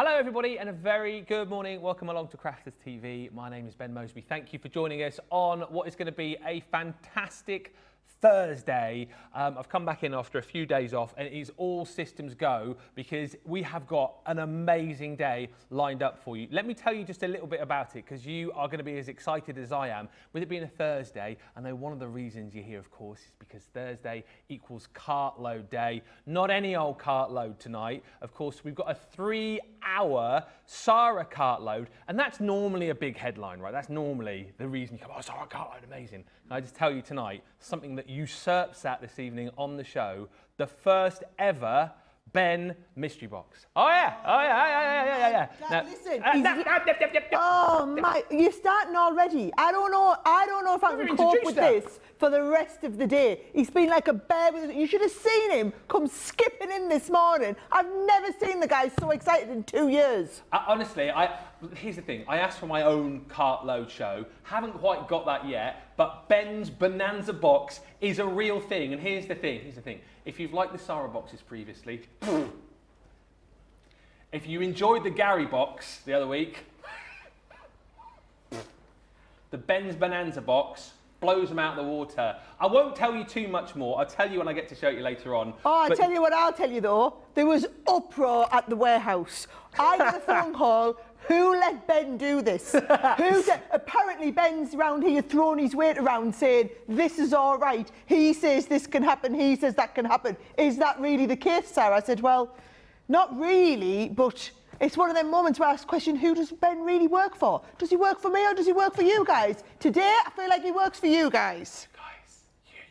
Hello everybody and a very good morning. Welcome along to Crafters TV. My name is Ben Moseby. Thank you for joining us on what is going to be a fantastic Thursday. I've come back in after a few days off and it is all systems go because we have got an amazing day lined up for you. Let me tell you just a little bit about it because you are going to be as excited as I am with it being a Thursday. I know one of the reasons you're here, of course, is because Thursday equals cartload day. Not any old cartload tonight. Of course, we've got a 3-hour Sarah cartload and that's normally a big headline, right? That's normally the reason you come, oh, Sarah cartload, amazing. And I just tell you tonight, something that usurps that this evening on the show, the first ever Ben mystery box. Oh yeah. Now, listen. Oh my, you're starting already. I don't know if I can cope with this for the rest of the day. He's been like a bear with. You should have seen him come skipping in this morning. I've never seen the guy so excited in 2 years. Honestly, here's the thing. I asked for my own cartload show. Haven't quite got that yet, but Ben's Bonanza box is a real thing. And here's the thing. If you've liked the Sarah boxes previously, if you enjoyed the Gary box the other week, the Ben's Bonanza box blows them out of the water. I won't tell you too much more. I'll tell you when I get to show you later on. Oh, I'll tell you what I'll tell you though. There was uproar at the warehouse. I got a phone call. Who let Ben do this? Apparently Ben's around here throwing his weight around saying, this is all right. He says this can happen, he says that can happen. Is that really the case, Sarah? I said, well, not really, but it's one of them moments where I ask the question, who does Ben really work for? Does he work for me or does he work for you guys? Today, I feel like he works for you guys.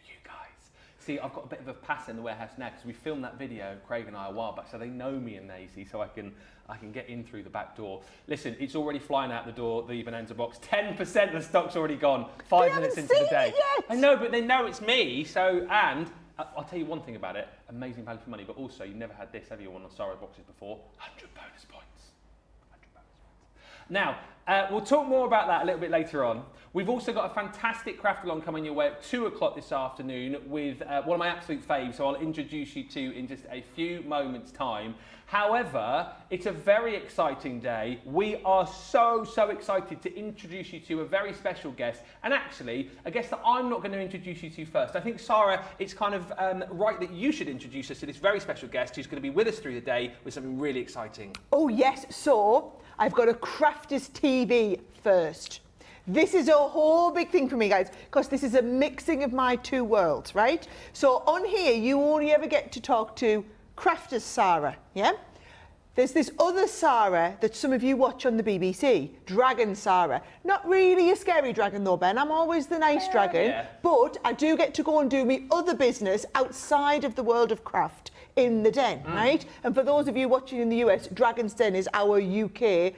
You guys. See, I've got a bit of a pass in the warehouse now because we filmed that video, Craig and I, a while back, so they know me and Nazy, so I can get in through the back door. Listen, it's already flying out the door, the Bonanza box. 10% of the stock's already gone 5 minutes into the day. I know, but they know it's me, so, and I'll tell you one thing about it, amazing value for money, but also you've never had this, have you, one of Sarah's boxes before? 100 bonus points. Now, we'll talk more about that a little bit later on. We've also got a fantastic craft along coming your way at 2 o'clock this afternoon with one of my absolute faves, so I'll introduce you to in just a few moments' time. However, it's a very exciting day. We are so excited to introduce you to a very special guest, and actually, a guest that I'm not going to introduce you to first. I think, Sarah, it's kind of right that you should introduce us to this very special guest who's going to be with us through the day with something really exciting. Oh, yes. So, I've got a Crafters TV first. This is a whole big thing for me, guys, because this is a mixing of my two worlds, right? So on here, you only ever get to talk to Crafters Sarah, yeah? There's this other Sarah that some of you watch on the BBC, Dragon Sarah. Not really a scary dragon though, Ben. I'm always the nice dragon. But I do get to go and do my other business outside of the world of craft in the den, right? And for those of you watching in the US, Dragon's Den is our UK,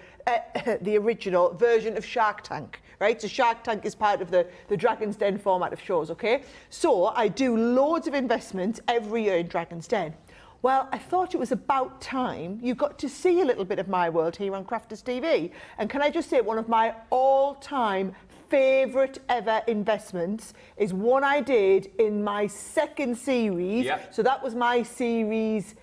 the original version of Shark Tank, right? So Shark Tank is part of the Dragon's Den format of shows, okay? So I do loads of investments every year in Dragon's Den. Well, I thought it was about time you got to see a little bit of my world here on Crafters TV. And can I just say, one of my all-time favourite ever investments is one I did in my second series. Yep. So that was my series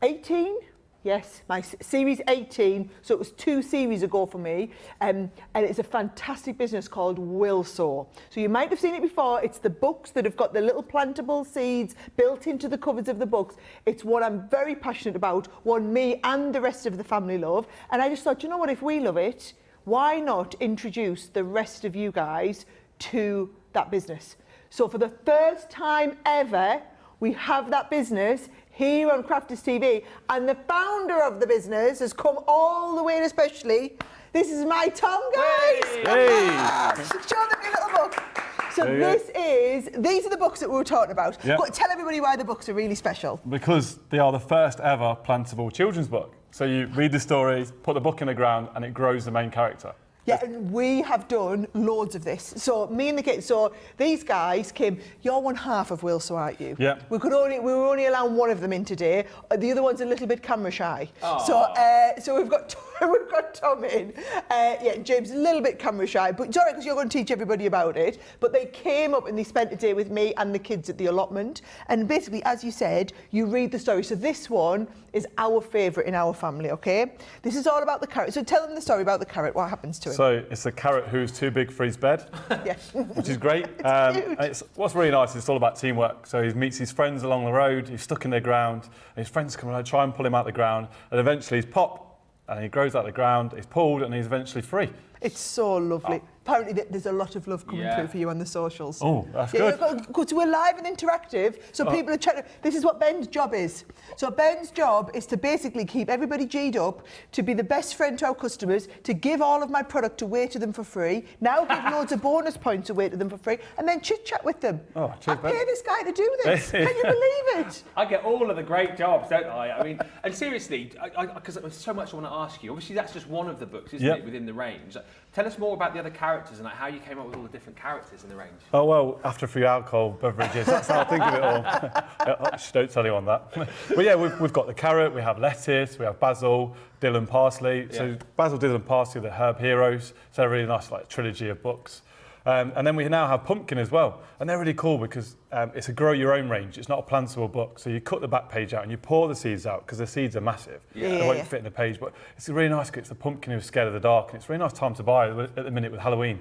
18. Yes, my series 18, so it was 2 series ago for me, and it's a fantastic business called Willsow. So you might have seen it before. It's the books that have got the little plantable seeds built into the covers of the books. It's what I'm very passionate about, one me and the rest of the family love, and I just thought, you know what, if we love it, why not introduce the rest of you guys to that business? So for the first time ever, we have that business here on Crafters TV, and the founder of the business has come all the way in especially. This is my Tom, guys! Hey! Show them your little book. So these are the books that we were talking about. Yep. But tell everybody why the books are really special. Because they are the first ever plantable children's book. So you read the story, put the book in the ground, and it grows the main character. Yeah, and we have done loads of this. So me and the kids, so these guys came, you're one half of Willso, aren't you? Yeah. We were only allowing one of them in today. The other one's a little bit camera shy. So we've got Tom in. Yeah, James a little bit camera shy, but it's all right because you're going to teach everybody about it. But they came up and they spent a day with me and the kids at the allotment. And basically, as you said, you read the story. So this one is our favourite in our family, okay? This is all about the carrot. So tell them the story about the carrot. What happens to him? So it's a carrot who's too big for his bed, Yeah. which is great. What's really nice is it's all about teamwork. So he meets his friends along the road, he's stuck in the ground, and his friends come and try and pull him out the ground, and eventually he's pop, and he grows out the ground, he's pulled, and he's eventually free. It's so lovely. Apparently there's a lot of love coming through for you on the socials. Oh, that's good. Because we're live and interactive, so people are chatting. This is what Ben's job is. So Ben's job is to basically keep everybody G'd up, to be the best friend to our customers, to give all of my product away to them for free, now give loads of bonus points away to them for free, and then chit-chat with them. Oh, I pay this guy to do this. Can you believe it? I get all of the great jobs, don't I? I mean, and seriously, because there's so much I want to ask you. Obviously, that's just one of the books, isn't it, within the range? Tell us more about the other characters and how you came up with all the different characters in the range. Oh, well, after a few alcohol beverages, that's how I think of it all. Just don't tell anyone that. But yeah, we've got the carrot, we have lettuce, we have basil, dill and parsley. Yeah. So basil, dill and parsley are the herb heroes. So they're a really nice trilogy of books. And then we now have pumpkin as well. And they're really cool because it's a grow your own range. It's not a plantable book. So you cut the back page out and you pour the seeds out because the seeds are massive. They won't fit in the page. But it's really nice because it's the pumpkin who's scared of the dark. And it's a really nice time to buy at the minute with Halloween.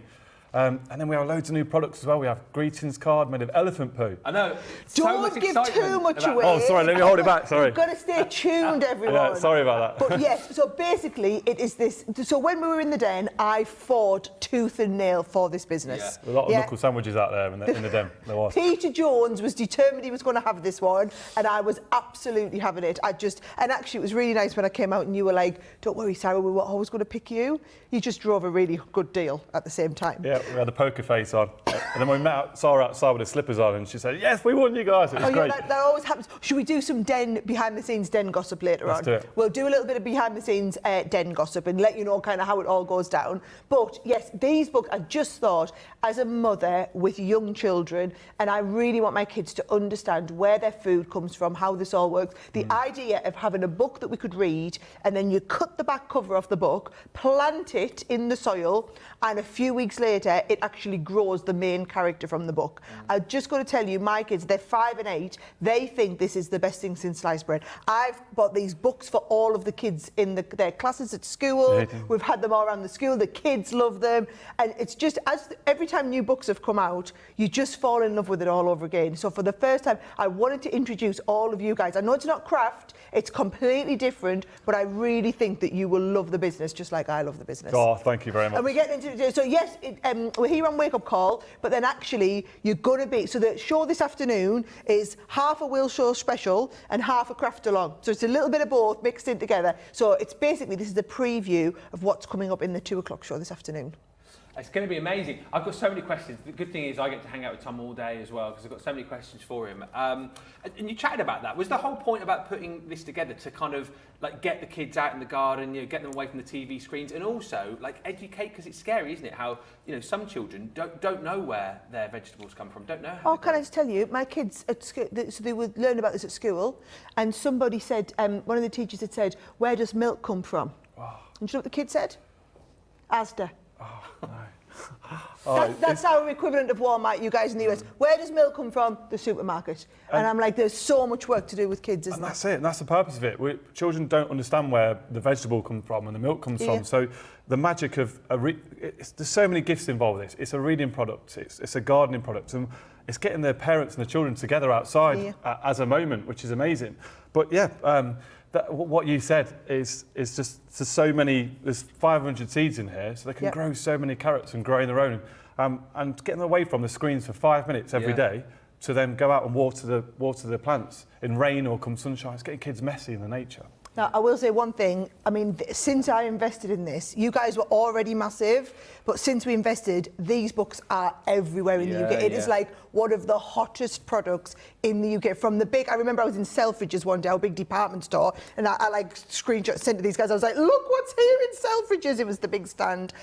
And then we have loads of new products as well. We have greetings card made of elephant poo. I know. Don't give too much away. Oh, sorry, let me hold it back, sorry. You've got to stay tuned, everyone. Yeah, sorry about that. But yes, so basically it is this. So when we were in the den, I fought tooth and nail for this business. Yeah. A lot of knuckle sandwiches out there in the den. There was. Peter Jones was determined he was going to have this one, and I was absolutely having it. And actually it was really nice when I came out and you were like, don't worry, Sarah, we were always going to pick you. You just drove a really good deal at the same time. Yeah, we had the poker face on. And then we met Sarah outside with her slippers on and she said, yes, we won you guys. It was great. Yeah, that always happens. Should we do some behind-the-scenes den gossip later on? Let's do it. We'll do a little bit of behind-the-scenes den gossip and let you know kind of how it all goes down. But yes, these books, I just thought, as a mother with young children, and I really want my kids to understand where their food comes from, how this all works. The idea of having a book that we could read and then you cut the back cover off the book, plant it in the soil, and a few weeks later it actually grows the main character from the book. I've just got to tell you, my kids, they're 5 and 8, they think this is the best thing since sliced bread. I've bought these books for all of the kids in their classes at school. We've had them all around the school. The kids love them, and it's just every time new books have come out, you just fall in love with it all over again. So for the first time, I wanted to introduce all of you guys. I know it's not craft, it's completely different, but I really think that you will love the business just like I love the business. Oh, thank you very much. And we're getting into, so yes, we're here on Wake Up Call, but then actually you're going to be, so the show this afternoon is half a Willsow special and half a craft along. So it's a little bit of both mixed in together. So it's basically, this is the preview of what's coming up in the 2 o'clock show this afternoon. It's going to be amazing. I've got so many questions. The good thing is I get to hang out with Tom all day as well because I've got so many questions for him. And you chatted about that. Was the whole point about putting this together to kind of like get the kids out in the garden, get them away from the TV screens, and also like educate, because it's scary, isn't it? How some children don't know where their vegetables come from, don't know. How can I just tell you, my kids at school, so they would learn about this at school, and somebody said, one of the teachers had said, "Where does milk come from?" Wow. And do you know what the kid said? Asda. Oh, no. That's our equivalent of Walmart, you guys in the US. Where does milk come from? The supermarket. And I'm like, there's so much work to do with kids, isn't there? That's it, and that's the purpose of it. Children don't understand where the vegetable comes from and the milk comes from. So the magic of there's so many gifts involved in this. It's a reading product, it's a gardening product, and it's getting their parents and the children together outside as a moment, which is amazing. But what you said is just there's so many. There's 500 seeds in here, so they can grow so many carrots and grow in their own. And getting them away from the screens for 5 minutes every day to then go out and water the plants in rain or come sunshine. It's getting kids messy in the nature. Now, I will say one thing. I mean, since I invested in this, you guys were already massive, but since we invested, these books are everywhere in the UK. It is like one of the hottest products in the UK. From the big, I remember I was in Selfridges one day, our big department store, and I like screenshot sent to these guys. I was like, look what's here in Selfridges. It was the big stand.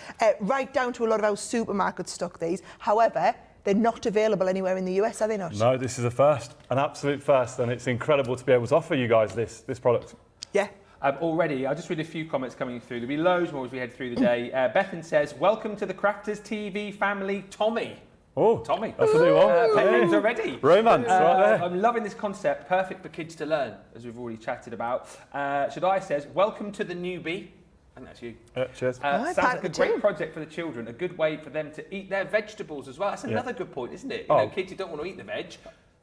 Right down to a lot of our supermarkets stock these. However, they're not available anywhere in the US, are they not? No, this is a first, an absolute first, and it's incredible to be able to offer you guys this product. Yeah. Already, I'll just read a few comments coming through. There'll be loads more as we head through the day. Bethan says, welcome to the Crafters TV family, Tommy. Oh, Tommy. That's a new one. Pet names already. Romance, right there. I'm loving this concept, perfect for kids to learn, as we've already chatted about. Shadai says, welcome to the newbie. I think that's you. Cheers. Sounds like a great project for the children, a good way for them to eat their vegetables as well. That's another good point, isn't it? You know, kids who don't want to eat the veg.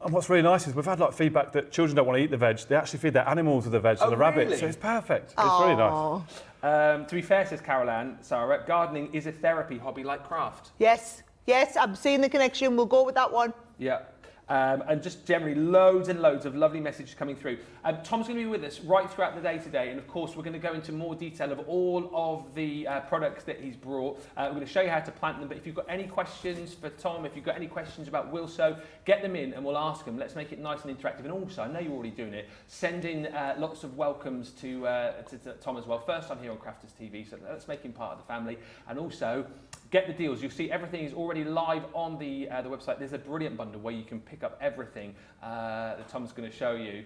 And what's really nice is we've had like feedback that children don't want to eat the veg. They actually feed their animals with the veg, so the rabbits. So it's perfect. It's really nice. To be fair, says Carol Ann, Sarah, gardening is a therapy hobby like craft. Yes, I'm seeing the connection. We'll go with that one. Yeah. And just generally loads and loads of lovely messages coming through. Tom's going to be with us right throughout the day today, and of course we're going to go into more detail of all of the products that he's brought. We're going to show you how to plant them, but if you've got any questions for Tom, if you've got any questions about Willso, get them in and we'll ask them. Let's make it nice and interactive. And also, I know you're already doing it, send in lots of welcomes to Tom as well. First time here on Crafters TV, so let's make him part of the family. And also, get the deals. You'll see everything is already live on the website. There's a brilliant bundle where you can pick up everything that Tom's going to show you.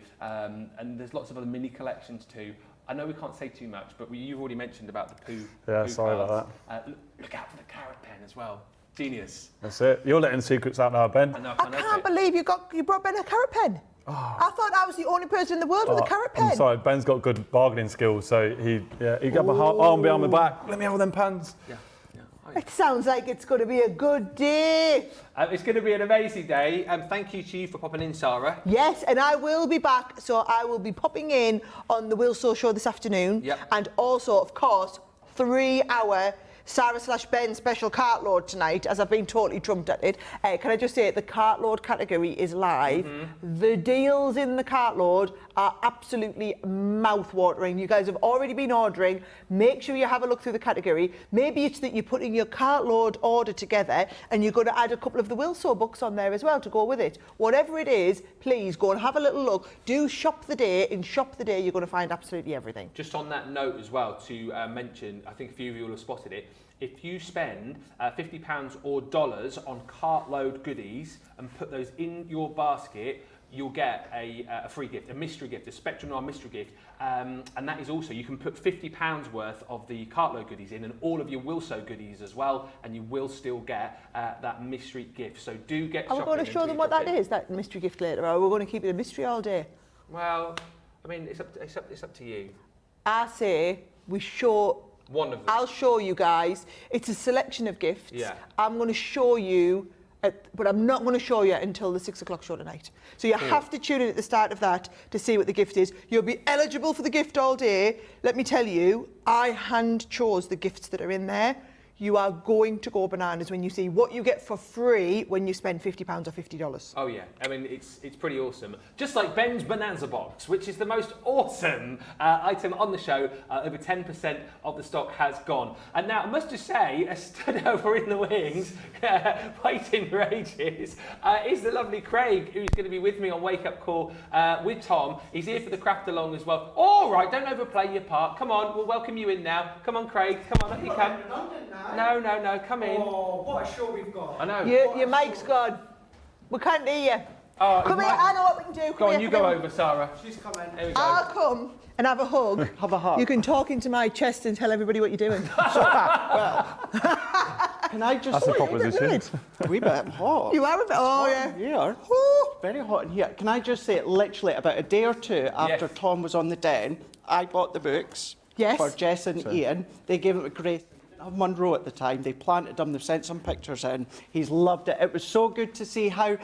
And there's lots of other mini collections too. I know we can't say too much, but you've already mentioned about the poo. Yeah, poo sorry cards. about that. Look out for the carrot pen as well. Genius. That's it. You're letting secrets out now, Ben. I can't believe you brought Ben a carrot pen. Oh. I thought I was the only person in the world with a carrot pen. I'm sorry, Ben's got good bargaining skills, so he got my arm behind my back. Let me have all them pans. Yeah. It sounds like it's going to be a good day. It's going to be an amazing day. Thank you to you for popping in, Sarah. Yes, and I will be back. So I will be popping in on the Willso show this afternoon. Yep. And also, of course, 3-hour Sarah/Ben special cart load tonight, as I've been totally trumped at it. Can I just say, the cart load category is live. Mm-hmm. The deals in the cart load are absolutely mouth-watering. You guys have already been ordering. Make sure you have a look through the category. Maybe it's that you're putting your cart load order together and you're going to add a couple of the Willso books on there as well to go with it. Whatever it is, please go and have a little look. Do shop the day. In Shop the Day, you're going to find absolutely everything. Just on that note as well, to mention, I think a few of you will have spotted it, if you spend £50 or dollars on cartload goodies and put those in your basket, you'll get a free gift, a mystery gift, a Spectrum Noir mystery gift. And that is also, you can put £50 worth of the cartload goodies in and all of your Willso goodies as well, and you will still get that mystery gift. So do get shopping. Are we going to show them what that is, that mystery gift later, or are we going to keep it a mystery all day? Well, I mean, it's up to you. I say we show... One of them. I'll show you guys. It's a selection of gifts. Yeah. I'm going to show you, but I'm not going to show you until the 6 o'clock show tonight. So you have to tune in at the start of that to see what the gift is. You'll be eligible for the gift all day. Let me tell you, I hand chose the gifts that are in there. You are going to go bananas when you see what you get for free when you spend £50 or $50. Oh yeah, I mean it's pretty awesome. Just like Ben's Bonanza box, which is the most awesome item on the show. Over 10% of the stock has gone. And now I must just say, stood over in the wings, waiting for ages, is the lovely Craig, who's going to be with me on Wake Up Call with Tom. He's here for the craft along as well. All right, don't overplay your part. Come on, we'll welcome you in now. Come on, Craig. Come on, up you come. No, come in. Oh, what a show we've got. I know. Your mic's gone. We can't hear you. Come here, I know what we can do. Go on, you go over, Sarah. She's coming. There we go. I'll come and have a hug. Have a hug. You can talk into my chest and tell everybody what you're doing. Can I just That's a proposition. a wee bit hot? You are a bit, oh yeah. Here. Very hot in here. Can I just say, literally about a day or two after Tom was on the den, I bought the books for Jess and Ian. They gave him a great... of Monroe at the time. They planted him, they've sent some pictures in. He's loved it. It was so good to see how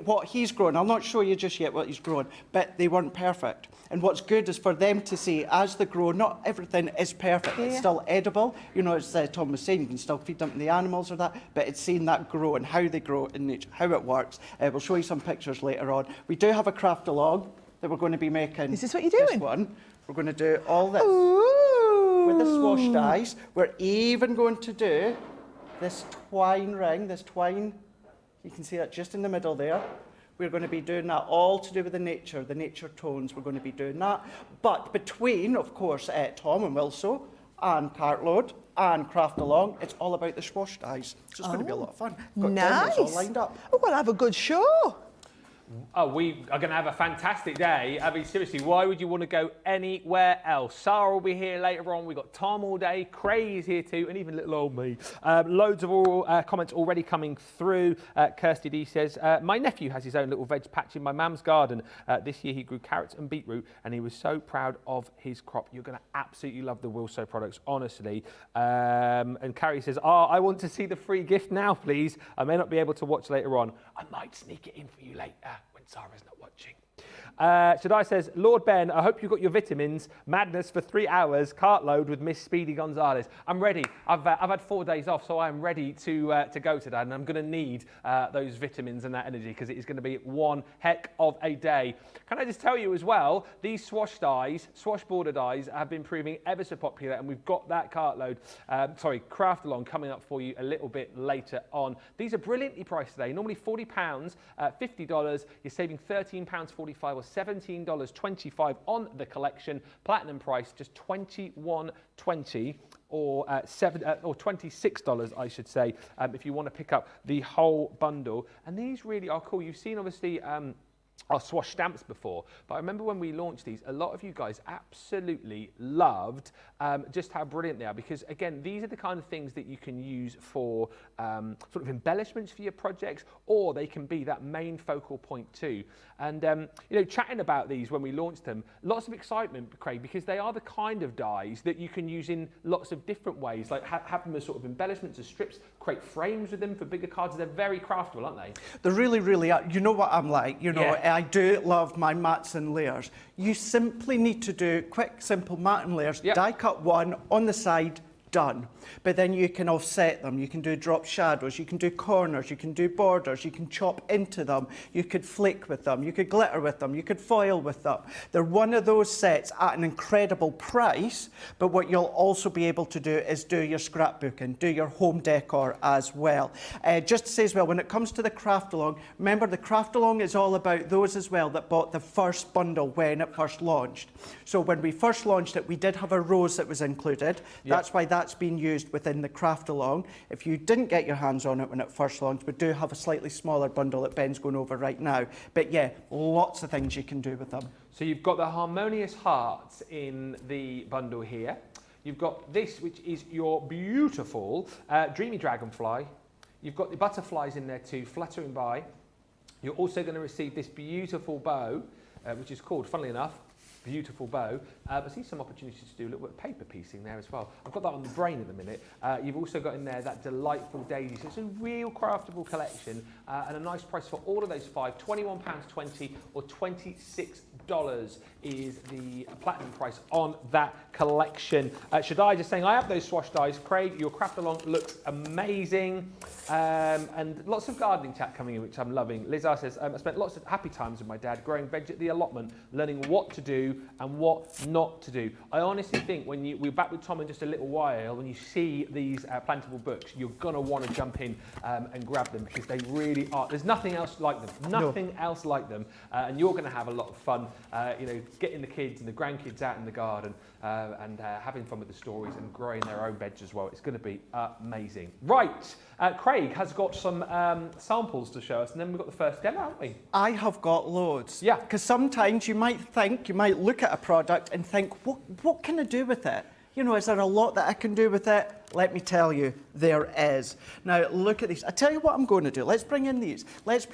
what he's grown. I'll not show you just yet what he's grown, but they weren't perfect. And what's good is for them to see as they grow, not everything is perfect. It's still edible. You know, as Tom was saying, you can still feed them to the animals or that, but it's seeing that grow and how they grow and how it works. We'll show you some pictures later on. We do have a craft along that we're going to be making. Is this what you're doing? This one. We're going to do all this Ooh. with the Swash dies. We're even going to do this twine ring, this twine. You can see that just in the middle there. We're going to be doing that all to do with the nature tones. We're going to be doing that. But between, of course, Tom and Willso and Cartload and Craft Along, it's all about the Swash dies. So it's going to be a lot of fun. Got nice. demos all lined up. Oh, we'll have a good show. Oh, we are going to have a fantastic day. I mean, seriously, why would you want to go anywhere else? Sarah will be here later on. We've got Tom all day. Craig is here too, and even little old me. Loads of comments already coming through. Kirsty D says, my nephew has his own little veg patch in my mum's garden. This year he grew carrots and beetroot, and he was so proud of his crop. You're going to absolutely love the Willso products, honestly. And Carrie says, I want to see the free gift now, please. I may not be able to watch later on. I might sneak it in for you later when Sarah's not watching. Shaddai says, Lord Ben, I hope you got your vitamins. Madness for 3 hours, cartload with Miss Speedy Gonzalez. I'm ready. I've had 4 days off, so I'm ready to go today, and I'm going to need those vitamins and that energy because it is going to be one heck of a day. Can I just tell you as well, these Swash dies, Swash border dies, have been proving ever so popular, and we've got that Craft Along coming up for you a little bit later on. These are brilliantly priced today. Normally £40, $50. You're saving £13.45 or $17.25 on the collection. Platinum price just $21.20 or $26, I should say, if you want to pick up the whole bundle. And these really are cool. You've seen obviously our Swash stamps before, but I remember when we launched these, a lot of you guys absolutely loved just how brilliant they are, because again, these are the kind of things that you can use for sort of embellishments for your projects, or they can be that main focal point too. And you know, chatting about these when we launched them, lots of excitement, Craig, because they are the kind of dies that you can use in lots of different ways, like have them as sort of embellishments, as strips, create frames with them for bigger cards. They're very craftable, aren't they? They really, really are. You know what I'm like, you know, Yeah. I do love my mats and layers. You simply need to do quick, simple mat and layers, Yep. die cut one on the side, done. But then you can offset them, you can do drop shadows, you can do corners, you can do borders, you can chop into them, you could flake with them, you could glitter with them, you could foil with them. They're one of those sets at an incredible price, but what you'll also be able to do is do your scrapbooking, do your home decor as well. Just to say as well, when it comes to the Craft Along, remember the Craft Along is all about those as well that bought the first bundle when it first launched. So when we first launched it, we did have a rose that was included. That's why that's been used within the Craft Along. If you didn't get your hands on it when it first launched, we do have a slightly smaller bundle that Ben's going over right now. But yeah, lots of things you can do with them. So you've got the harmonious hearts in the bundle here. You've got this, which is your beautiful dreamy dragonfly. You've got the butterflies in there too, fluttering by. You're also going to receive this beautiful bow, which is called, funnily enough, beautiful bow. I see some opportunities to do a little bit of paper piecing there as well. I've got that on the brain at the minute. You've also got in there that delightful daisy. So it's a real craftable collection and a nice price for all of those five. £21.20 or $26 is the platinum price on that collection. Shaddai just saying, I have those Swash dies. Craig, your Craft Along looks amazing. And lots of gardening chat coming in, which I'm loving. Liz R says, I spent lots of happy times with my dad growing veg at the allotment, learning what to do and what not to do. I honestly think when we're back with Tom in just a little while, when you see these plantable books, you're going to want to jump in and grab them, because they really are. There's nothing else like them. Nothing else like them. And you're going to have a lot of fun, you know, getting the kids and the grandkids out in the garden and having fun with the stories and growing their own veg as well. It's going to be amazing. Right, Craig has got some samples to show us, and then we've got the first demo, haven't we? I have got loads. Yeah. Because sometimes you might look at a product and think, what can I do with it? You know, is there a lot that I can do with it? Let me tell you, there is. Now, look at these. I tell you what I'm going to do. Let's bring in these. Let's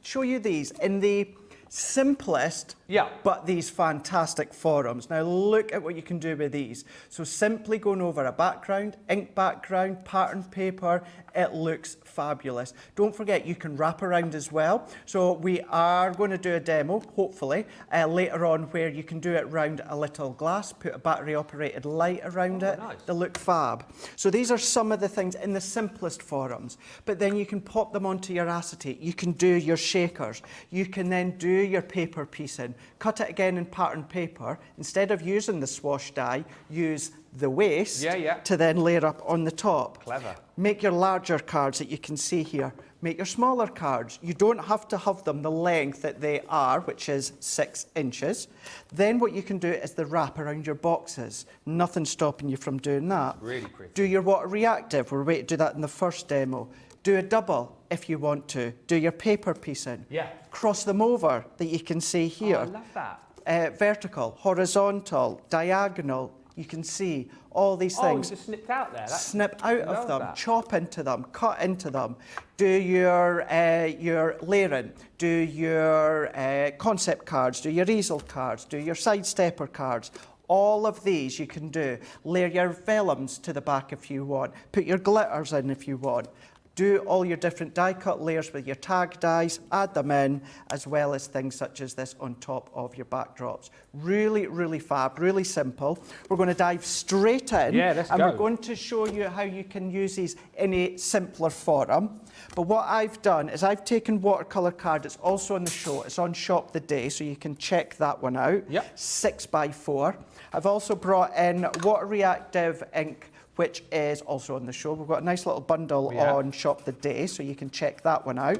show you these in the simplest, but these fantastic forums. Now look at what you can do with these. So simply going over a background, ink background, pattern paper, it looks fabulous. Don't forget you can wrap around as well. So we are going to do a demo, hopefully, later on, where you can do it around a little glass, put a battery operated light around it. Nice. They look fab. So these are some of the things in the simplest forums, but then you can pop them onto your acetate. You can do your shakers. You can then do your paper piecing. Cut it again in pattern paper. Instead of using the Swash die, use the waste to then layer up on the top. Clever. Make your larger cards that you can see here. Make your smaller cards. You don't have to have them the length that they are, which is 6 inches. Then what you can do is the wrap around your boxes. Nothing stopping you from doing that. Really pretty. Do your water reactive. We're waiting to do that in the first demo. Do a double if you want to. Do your paper piecing. Yeah. Cross them over that you can see here. Oh, I love that. Vertical, horizontal, diagonal. You can see all these things. Oh, just snipped out there. Snip out of them, that. chop into them, cut into them. Do your layering, do your concept cards, do your easel cards, do your side stepper cards. All of these you can do. Layer your vellums to the back if you want. Put your glitters in if you want. Do all your different die cut layers with your tag dies, add them in, as well as things such as this on top of your backdrops. Really, really fab, really simple. We're going to dive straight in. Yeah, let's and go. We're going to show you how you can use these in a simpler forum. But what I've done is I've taken watercolour card. It's also on the show. It's on Shop the Day, so you can check that one out. Yep. 6x4. I've also brought in water reactive ink, which is also on the show. We've got a nice little bundle on Shop the Day, so you can check that one out.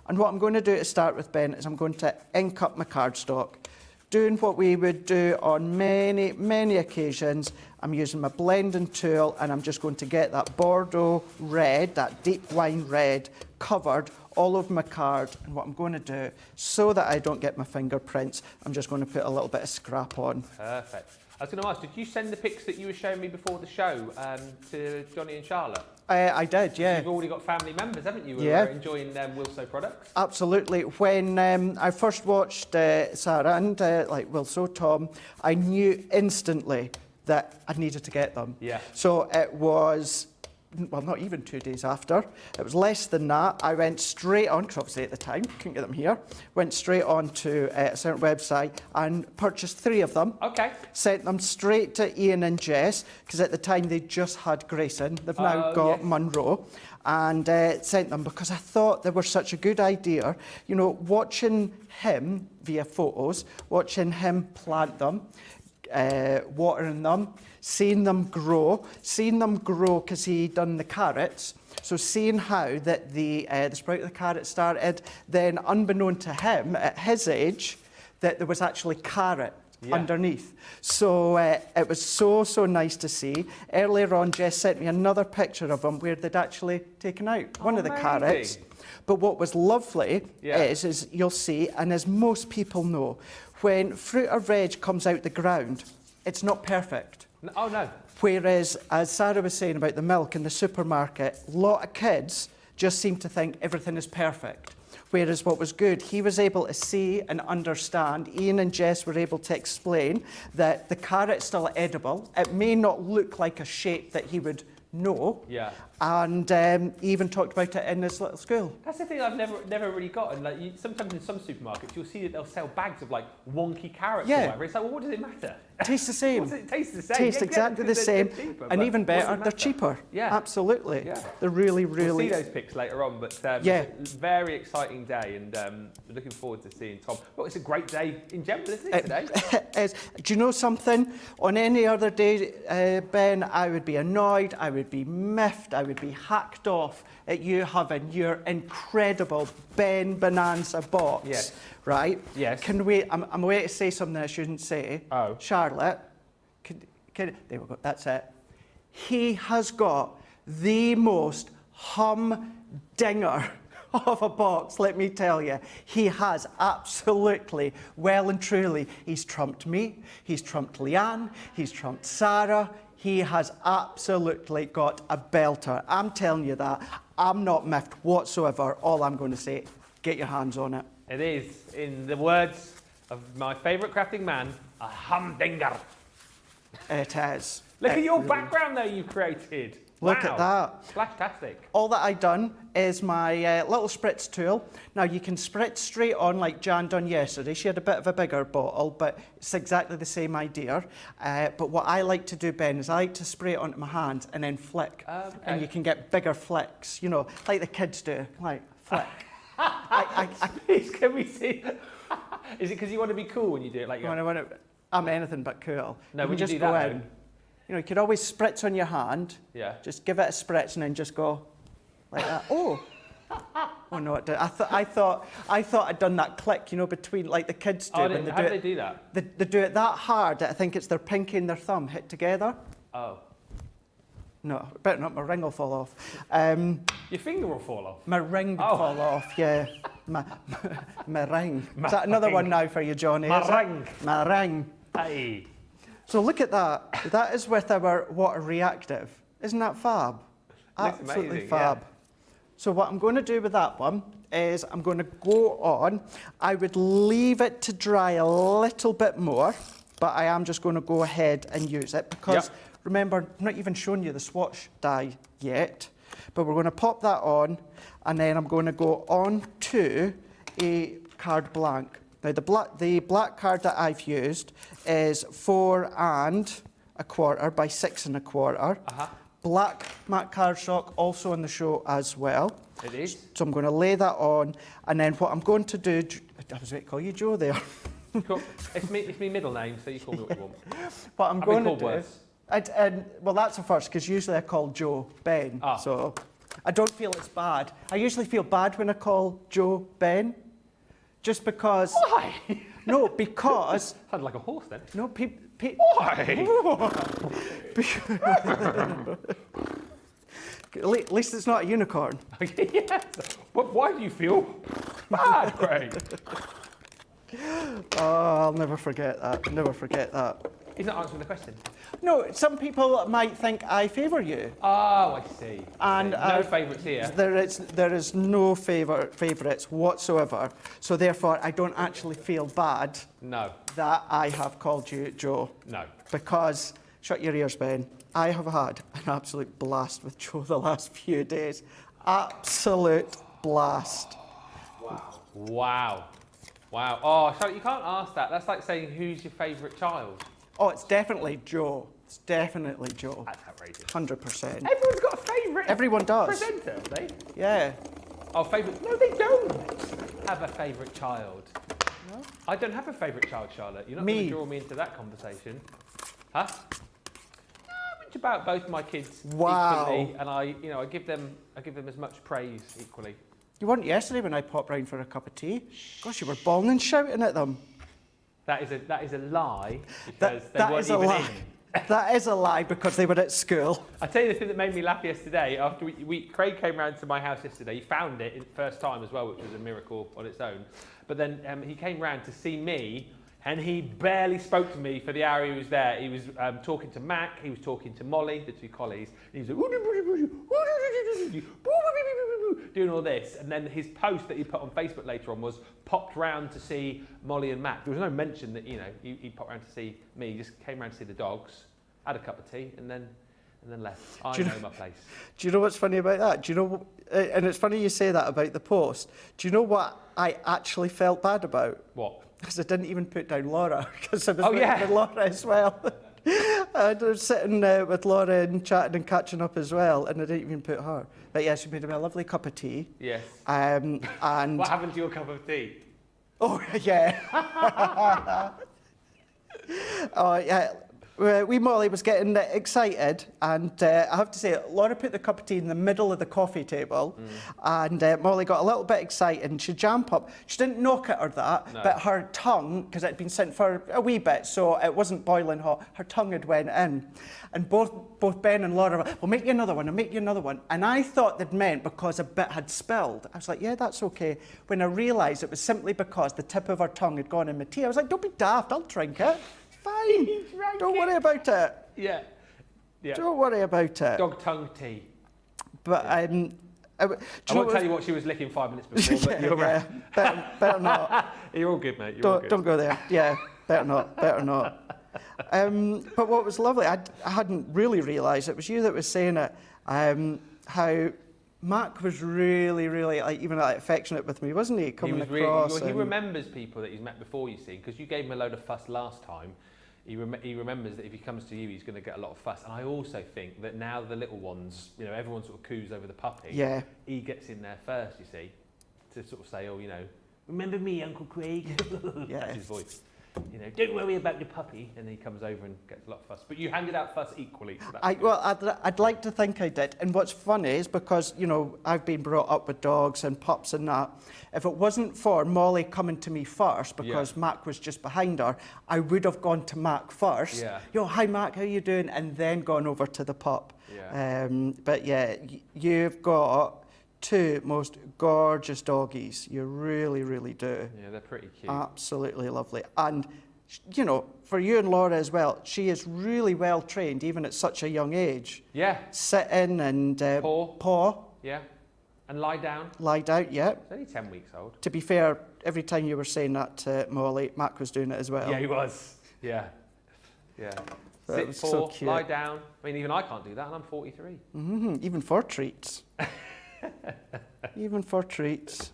And what I'm going to do to start with, Ben, is I'm going to ink up my cardstock. Doing what we would do on many, many occasions, I'm using my blending tool and I'm just going to get that Bordeaux red, that deep wine red, covered all over my card. And what I'm going to do, so that I don't get my fingerprints, I'm just going to put a little bit of scrap on. Perfect. I was going to ask, did you send the pics that you were showing me before the show to Johnny and Charlotte? I did, yeah. You've already got family members, haven't you, who Yeah. are enjoying Willso products? Absolutely. When I first watched Sarah and like Willso, Tom, I knew instantly that I needed to get them. Yeah. So it was, well, not even 2 days after. It was less than that. I went straight on, because obviously at the time, couldn't get them here, went straight on to a certain website and purchased 3 of them. Okay. Sent them straight to Ian and Jess, because at the time they just had Grayson. They've now got yes. Munro. And sent them because I thought they were such a good idea. You know, watching him via photos, watching him plant them, watering them, seeing them grow because he done the carrots. So seeing how that the sprout of the carrot started, then unbeknown to him at his age, that there was actually carrot underneath. So it was so nice to see. Earlier on, Jess sent me another picture of them where they'd actually taken out one of the carrots. But what was lovely is you'll see, and as most people know, when fruit or veg comes out the ground, it's not perfect. Oh, no. Whereas, as Sarah was saying about the milk in the supermarket, a lot of kids just seem to think everything is perfect. Whereas what was good, he was able to see and understand, Ian and Jess were able to explain that the carrot's still edible. It may not look like a shape that he would know. Yeah. And he even talked about it in his little school. That's the thing I've never really gotten. Like, sometimes in some supermarkets, you'll see that they'll sell bags of like wonky carrots or whatever. It's like, well, what does it matter? Tastes the same. It tastes the same. Tastes exactly the same. Cheaper, and even better, they're cheaper. Yeah. Absolutely. Yeah. They're really, We'll really... see those pics later on, but very exciting day, and looking forward to seeing Tom. Well, it's a great day in general, isn't it, today? It is. Do you know something? On any other day, Ben, I would be annoyed, I would be miffed, I would be hacked off at you having your incredible Ben Bonanza box. Yes. Right? Yes. Can we... I'm away to say something I shouldn't say. Oh. Charlotte, there we go, that's it. He has got the most humdinger of a box, let me tell you. He has absolutely, well and truly, he's trumped me, he's trumped Leanne, he's trumped Sarah. He has absolutely got a belter. I'm telling you that. I'm not miffed whatsoever. All I'm going to say, get your hands on it. It is, in the words of my favourite crafting man, a humdinger. It is. Look at your background there you've created. Look at that. Flashtastic. All that I've done is my little spritz tool. Now you can spritz straight on like Jan done yesterday. She had a bit of a bigger bottle, but it's exactly the same idea. But what I like to do, Ben, is I like to spray it onto my hands and then flick. Okay. And you can get bigger flicks, you know, like the kids do, like flick. Please, can we see? Is it because you want to be cool when you do it? Like, I'm anything but cool. No, you when just you do go that, in. You know, you could always spritz on your hand. Yeah. Just give it a spritz and then just go like that. Oh. Oh no! It did. I thought I'd done that click, you know, between like the kids do. How do they do that? They do it that hard that I think it's their pinky and their thumb hit together. Oh. No, better not. My ring will fall off. Your finger will fall off. My ring would fall off. Yeah. My ring. Is that another one now for you, Johnny? My ring. My ring. Hey. So look at that. That is with our water reactive. Isn't that fab? Looks Absolutely amazing, fab. yeah. So what I'm going to do with that one is I'm going to go on. I would leave it to dry a little bit more, but I am just going to go ahead and use it because remember, I'm not even showing you the Swash dye yet, but we're going to pop that on and then I'm going to go on to a card blank. Now the black card that I've used is 4 1/4 by 6 1/4. Black matte cardstock also on the show as well. It is. So I'm going to lay that on, and then what I'm going to do, I was going to call you Joe there. Cool. It's my middle name, so you call me what you want. What I'm going to called do, worse. well, that's a first because usually I call Joe Ben, so I don't feel it's bad. I usually feel bad when I call Joe Ben, just because. Why? No, because. Sounded like a horse then. No, Why? At least it's not a unicorn. Yes. But why do you feel bad, Craig? Oh, I'll never forget that. Never forget that. He's not answering the question. No, some people might think I favour you. Oh, I see. And no favourites here. There is no favourites whatsoever. So therefore, I don't actually feel bad. No. That I have called you Joe. No. Because shut your ears, Ben. I have had an absolute blast with Joe the last few days. Absolute blast. Wow. Wow. Oh, Charlotte, you can't ask that. That's like saying who's your favourite child. Oh, it's definitely Joe. It's definitely Joe. That's outrageous. 100%. Everyone's got a favourite. Everyone does. Presenter, have they? Yeah. Oh, favourite? No, they don't have a favourite child. No? I don't have a favourite child, Charlotte. You're not going to draw me into that conversation. Huh? No, I bitch about both my kids equally, and I give them as much praise equally. You weren't yesterday when I popped round for a cup of tea. Gosh, you were bawling and shouting at them. That is a lie because they that weren't is a even lie. in. That is a lie because they were at school. I tell you the thing that made me laugh yesterday. After Craig came round to my house yesterday. He found it first time as well, which was a miracle on its own. But then he came round to see me, and he barely spoke to me for the hour he was there. He was talking to Mac. He was talking to Molly, the 2 collies. And he was like, doing all this. And then his post that he put on Facebook later on was popped round to see Molly and Mac. There was no mention that he popped round to see me. He just came round to see the dogs, had a cup of tea, and then left. I know my place. Do you know what's funny about that? Do you know? And it's funny you say that about the post. Do you know what I actually felt bad about? What? Because I didn't even put down Laura because I was with Laura as well. I was sitting with Laura and chatting and catching up as well, and I didn't even put her. But yeah, she made me a lovely cup of tea. Yes. And what happened to your cup of tea? Oh yeah. Oh yeah. Wee Molly was getting excited, and I have to say, Laura put the cup of tea in the middle of the coffee table, and Molly got a little bit excited, and she jumped up. She didn't knock it or that, but her tongue, because it had been sitting for a wee bit, so it wasn't boiling hot, her tongue had went in. And both Ben and Laura were, well, make you another one, I'll make you another one. And I thought that meant because a bit had spilled. I was like, yeah, that's okay. When I realised it was simply because the tip of her tongue had gone in my tea, I was like, don't be daft, I'll drink it. Fine. Don't worry about it. Yeah. Don't worry about it. Dog tongue tea. But I won't tell you what she was licking 5 minutes before, but you're right. Better not. You're all good, mate. You're all good. Don't go there. Yeah, better not. But what was lovely, I hadn't really realised, it was you that was saying it, how Mac was really, even affectionate with me, wasn't he? Coming across. He remembers people that he's met before, you see, because you gave him a load of fuss last time. He remembers that if he comes to you, he's going to get a lot of fuss. And I also think that now the little ones, everyone sort of coos over the puppy. Yeah. He gets in there first, you see, to sort of say, remember me, Uncle Craig? Yeah. That's his voice. You know, don't worry about the puppy. And then he comes over and gets a lot of fuss. But you handed out fuss equally. So that's good. Well, I'd like to think I did. And what's funny is because, you know, I've been brought up with dogs and pups and that. If it wasn't for Molly coming to me first, because Mac was just behind her, I would have gone to Mac first. Yeah. Yo, hi Mac, how you doing? And then gone over to the pup. Yeah. But yeah, you've got two most gorgeous doggies. You really, really do. Yeah, they're pretty cute. Absolutely lovely. And, you know, for you and Laura as well, she is really well trained, even at such a young age. Yeah. Sitting and paw. Yeah. And lie down. Lie down, yeah. He's only 10 weeks old. To be fair, every time you were saying that to Molly, Mac was doing it as well. Yeah, he was. Yeah. Yeah. That Sit, was paw, so cute. lie down. I mean, even I can't do that, and I'm 43. Even for treats. Even for treats.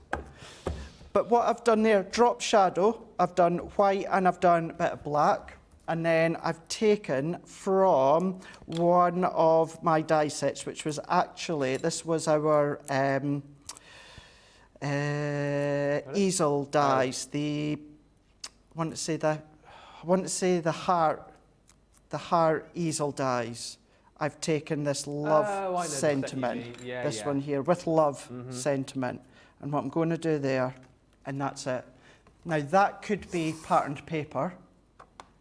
But what I've done there, drop shadow, I've done white and I've done a bit of black. And then I've taken from one of my die sets, which was actually, this was our easel dies. I want to say the heart easel dies. I've taken this love sentiment, this one here, with love sentiment. And what I'm going to do there, and that's it. Now that could be patterned paper,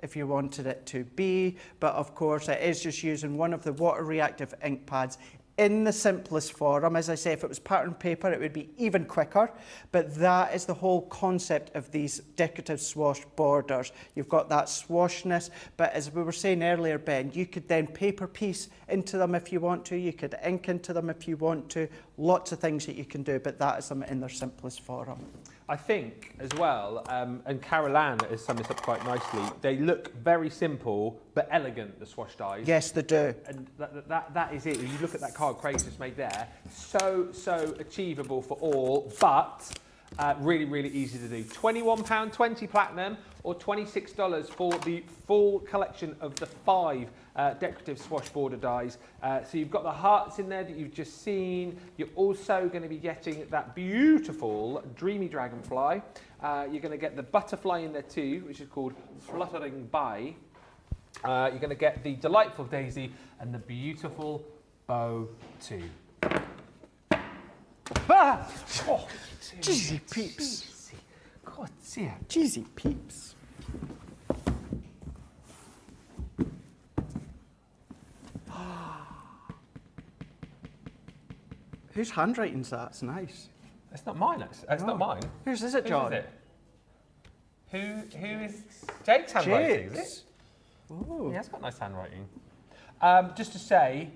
if you wanted it to be, but of course it is just using one of the water reactive ink pads in the simplest form. As I say, if it was patterned paper, it would be even quicker, but that is the whole concept of these decorative swash borders. You've got that swashness, but as we were saying earlier, Ben, you could then paper piece into them if you want to, you could ink into them if you want to, lots of things that you can do, but that is them in their simplest form. I think as well, and Carol Ann has summed this up quite nicely, they look very simple but elegant, the swash dies. Yes, they do. And that is it. You look at that card Craig just made there, so achievable for all, but really, really easy to do. £21.20 platinum or $26 for the full collection of the 5 decorative swash border dies. So you've got the hearts in there that you've just seen. You're also going to be getting that beautiful dreamy dragonfly. You're going to get the butterfly in there too, which is called Fluttering By. You're going to get the delightful daisy and the beautiful bow too. Ah! Oh, Jeezy peeps. God, dear. Jeezy peeps. Whose handwriting's that? It's nice. It's not mine. It's not mine. Whose is it, John? Whose is it? Who is Jake's handwriting? Is it? Oh. Yeah, it's got nice handwriting. Just to say,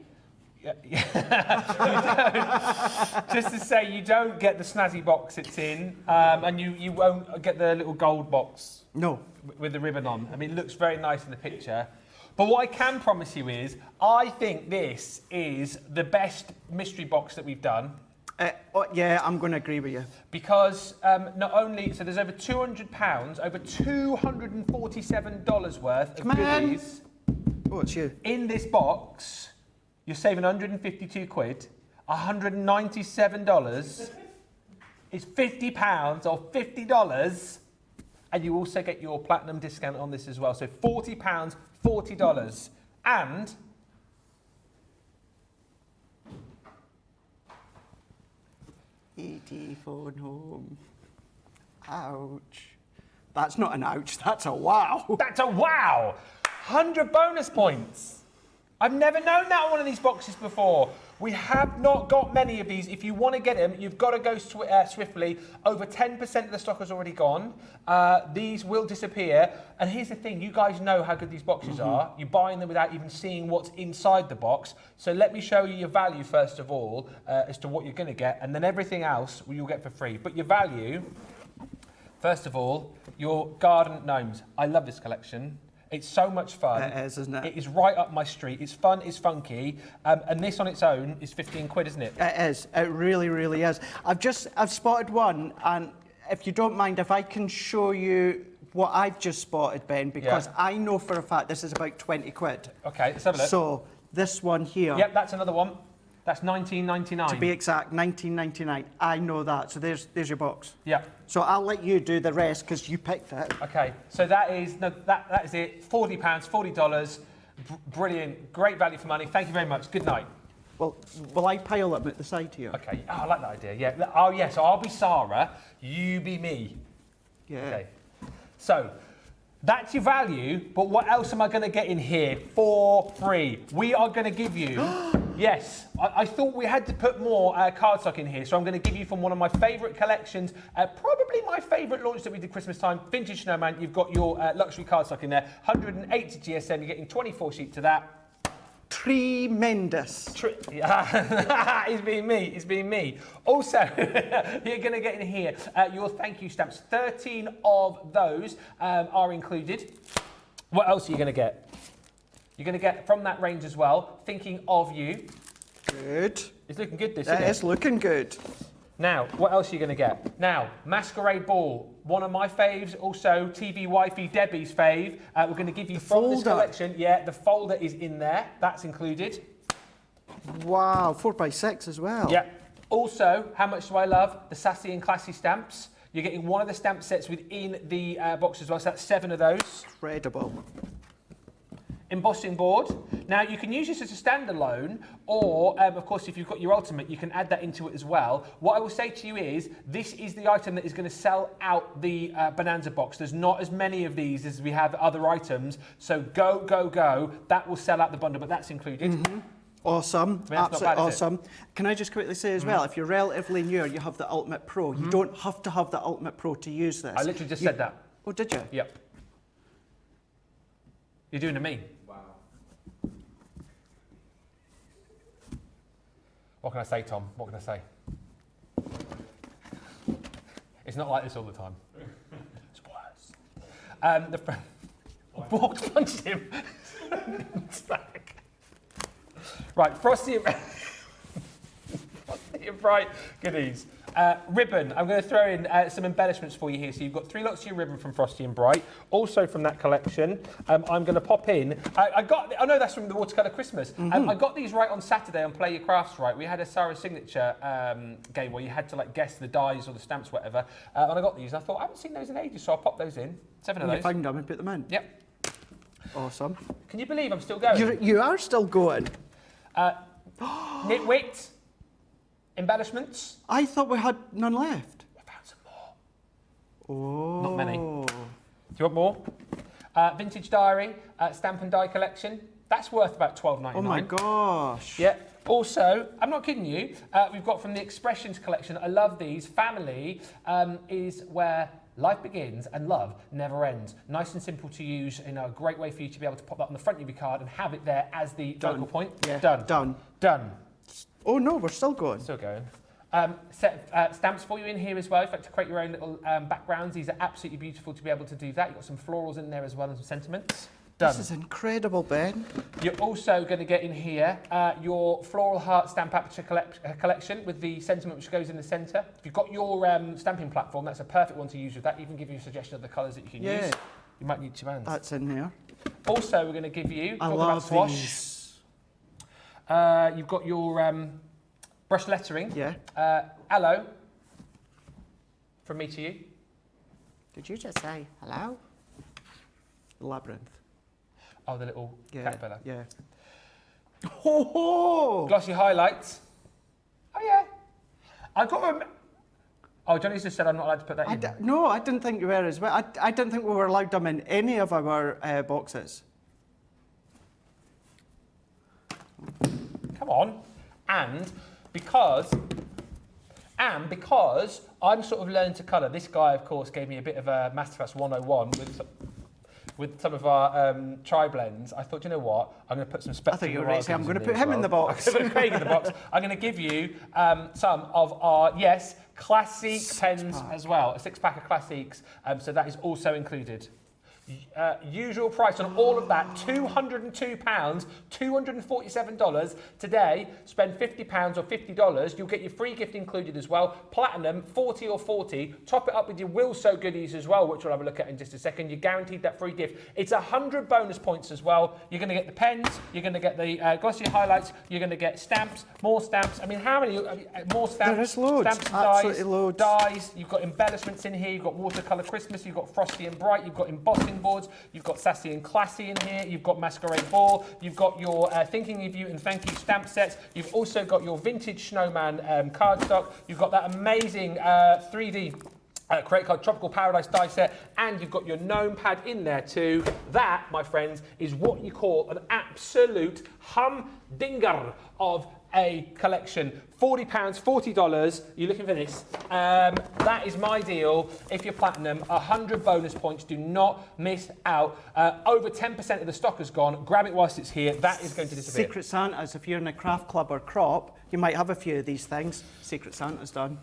you don't get the snazzy box it's in, and you won't get the little gold box. No. With the ribbon on. I mean, it looks very nice in the picture. But what I can promise you is, I think this is the best mystery box that we've done. Yeah, I'm going to agree with you. Because not only, so there's over £200, over $247 worth of goodies. Oh, it's you. In this box. You're saving 152 quid, $197 is £50 or $50, and you also get your platinum discount on this as well. So £40, $40, and ED phone home. Ouch. That's not an ouch, that's a wow. That's a wow! 100 bonus points. I've never known that on one of these boxes before. We have not got many of these. If you want to get them, you've got to go swiftly. Over 10% of the stock has already gone. These will disappear. And here's the thing, you guys know how good these boxes are. You're buying them without even seeing what's inside the box. So let me show you your value first of all, as to what you're going to get. And then everything else you'll get for free. But your value, first of all, your garden gnomes. I love this collection. It's so much fun. It is, isn't it? It is right up my street. It's fun, it's funky. And this on its own is 15 quid, isn't it? It is. It really, really is. I've spotted one, and if you don't mind, if I can show you what I've just spotted, Ben, because I know for a fact this is about 20 quid. Okay, let's have a look. So, this one here. Yep, that's another one. That's $19.99. To be exact, $19.99. I know that. So there's your box. Yeah. So I'll let you do the rest because you picked it. Okay, so that is it. £40, $40. Brilliant, great value for money. Thank you very much. Good night. Well, will I pile them at the side here? Okay. Oh, I like that idea. Yeah. Oh, yeah. So I'll be Sarah. You be me. Yeah. Okay. So that's your value. But what else am I going to get in here for free? We are going to give you. Yes. I thought we had to put more cardstock in here, so I'm going to give you from one of my favourite collections, probably my favourite launch that we did Christmas time, Vintage Snowman. You've got your luxury cardstock in there, 180 GSM. You're getting 24 sheets of that. Tremendous. It's being me. It's being me. Also, you're going to get in here your thank you stamps. 13 of those are included. What else are you going to get? You're going to get from that range as well. Thinking of you. Good. It's looking good, this, isn't it? It's looking good. Now, what else are you going to get? Now, Masquerade Ball, one of my faves, also TV Wifey Debbie's fave. We're going to give you from this collection. Yeah, the folder is in there. That's included. Wow, 4x6 as well. Yeah. Also, how much do I love? The Sassy and Classy stamps. You're getting one of the stamp sets within the box as well, so that's 7 of those. Incredible. Embossing board. Now you can use this as a standalone, or of course if you've got your ultimate, you can add that into it as well. What I will say to you is, this is the item that is going to sell out the Bonanza box. There's not as many of these as we have other items, so go, go, go. That will sell out the bundle, but that's included. Mm-hmm. Awesome, I mean, absolutely awesome. Can I just quickly say as well, if you're relatively newer, you have the Ultimate Pro. You don't have to have the Ultimate Pro to use this. I literally just said that. Oh, did you? Yep. You're doing to me. What can I say, Tom? What can I say? It's not like this all the time. It's worse. The friend walked, punched him. Right, Frosty and Bright goodies. Ribbon. I'm going to throw in some embellishments for you here. So you've got 3 lots of your ribbon from Frosty and Bright. Also from that collection, I'm going to pop in. I know that's from the Watercolour Christmas. I got these right on Saturday on Play Your Crafts Right. We had a Sarah Signature game where you had to like guess the dies or the stamps, whatever. And I got these. And I thought I haven't seen those in ages, so I'll pop those in. 7 of those. You found them and put them in. Yep. Awesome. Can you believe I'm still going? You are still going. Nitwit. Embellishments. I thought we had none left. I found some more. Oh. Not many. Do you want more? Vintage Diary, Stamp and Die Collection. That's worth about $12.99. Oh my gosh. Yeah. Also, I'm not kidding you, we've got from the Expressions collection. I love these. Family is where life begins and love never ends. Nice and simple to use, a great way for you to be able to pop that on the front of your card and have it there as the focal point. Yeah. Done. Done. Oh no, we're still going. Still going. Set stamps for you in here as well. If you like to create your own little backgrounds, these are absolutely beautiful to be able to do that. You've got some florals in there as well and some sentiments. Done. This is incredible, Ben. You're also going to get in here your Floral Heart Stamp Aperture collection with the sentiment which goes in the centre. If you've got your stamping platform, that's a perfect one to use with that. Even give you a suggestion of the colours that you can use. You might need 2 hands. That's in there. Also, we're going to give you, I love Swash. these. You've got your brush lettering. Yeah. Hello. From me to you. Did you just say hello? Labyrinth. Oh, the little caterpillar. Yeah. Ho-ho! Glossy highlights. Oh, yeah. I've got Oh, Johnny's just said I'm not allowed to put that in. No, I didn't think you were as well. I didn't think we were allowed them in any of our boxes. Come on. And because I'm sort of learning to colour, this guy, of course, gave me a bit of a Masterclass 101 with some of our tri-blends. I thought, you know what? I'm going to put some spectral. I think you're right. I'm going to put him in the box. I'm going to put Craig in the box. I'm going to give you some of our, classic pens as well. A 6-pack of classics. So that is also included. Usual price on all of that, £202, $247. Today, spend £50 or $50. You'll get your free gift included as well. Platinum, 40 or 40. Top it up with your Willso goodies as well, which we'll have a look at in just a second. You're guaranteed that free gift. It's 100 bonus points as well. You're going to get the pens, you're going to get the glossy highlights, you're going to get stamps, more stamps. I mean, how many? More stamps. There is loads. Stamps and Absolutely loads. Dies. You've got embellishments in here. You've got watercolour Christmas. You've got Frosty and Bright. You've got embossing boards. You've got Sassy and Classy in here. You've got Masquerade Ball. You've got your Thinking of You and Thank You stamp sets. You've also got your vintage Snowman cardstock. You've got that amazing 3D credit card Tropical Paradise die set, and you've got your gnome pad in there too. That, my friends, is what you call an absolute humdinger of a collection. £40, $40, you're looking for this. That is my deal. If you're platinum, 100 bonus points. Do not miss out. Over 10% of the stock has gone. Grab it whilst it's here. That is going to disappear. Secret Santas, if you're in a craft club or crop, you might have a few of these things. Secret Santa's done.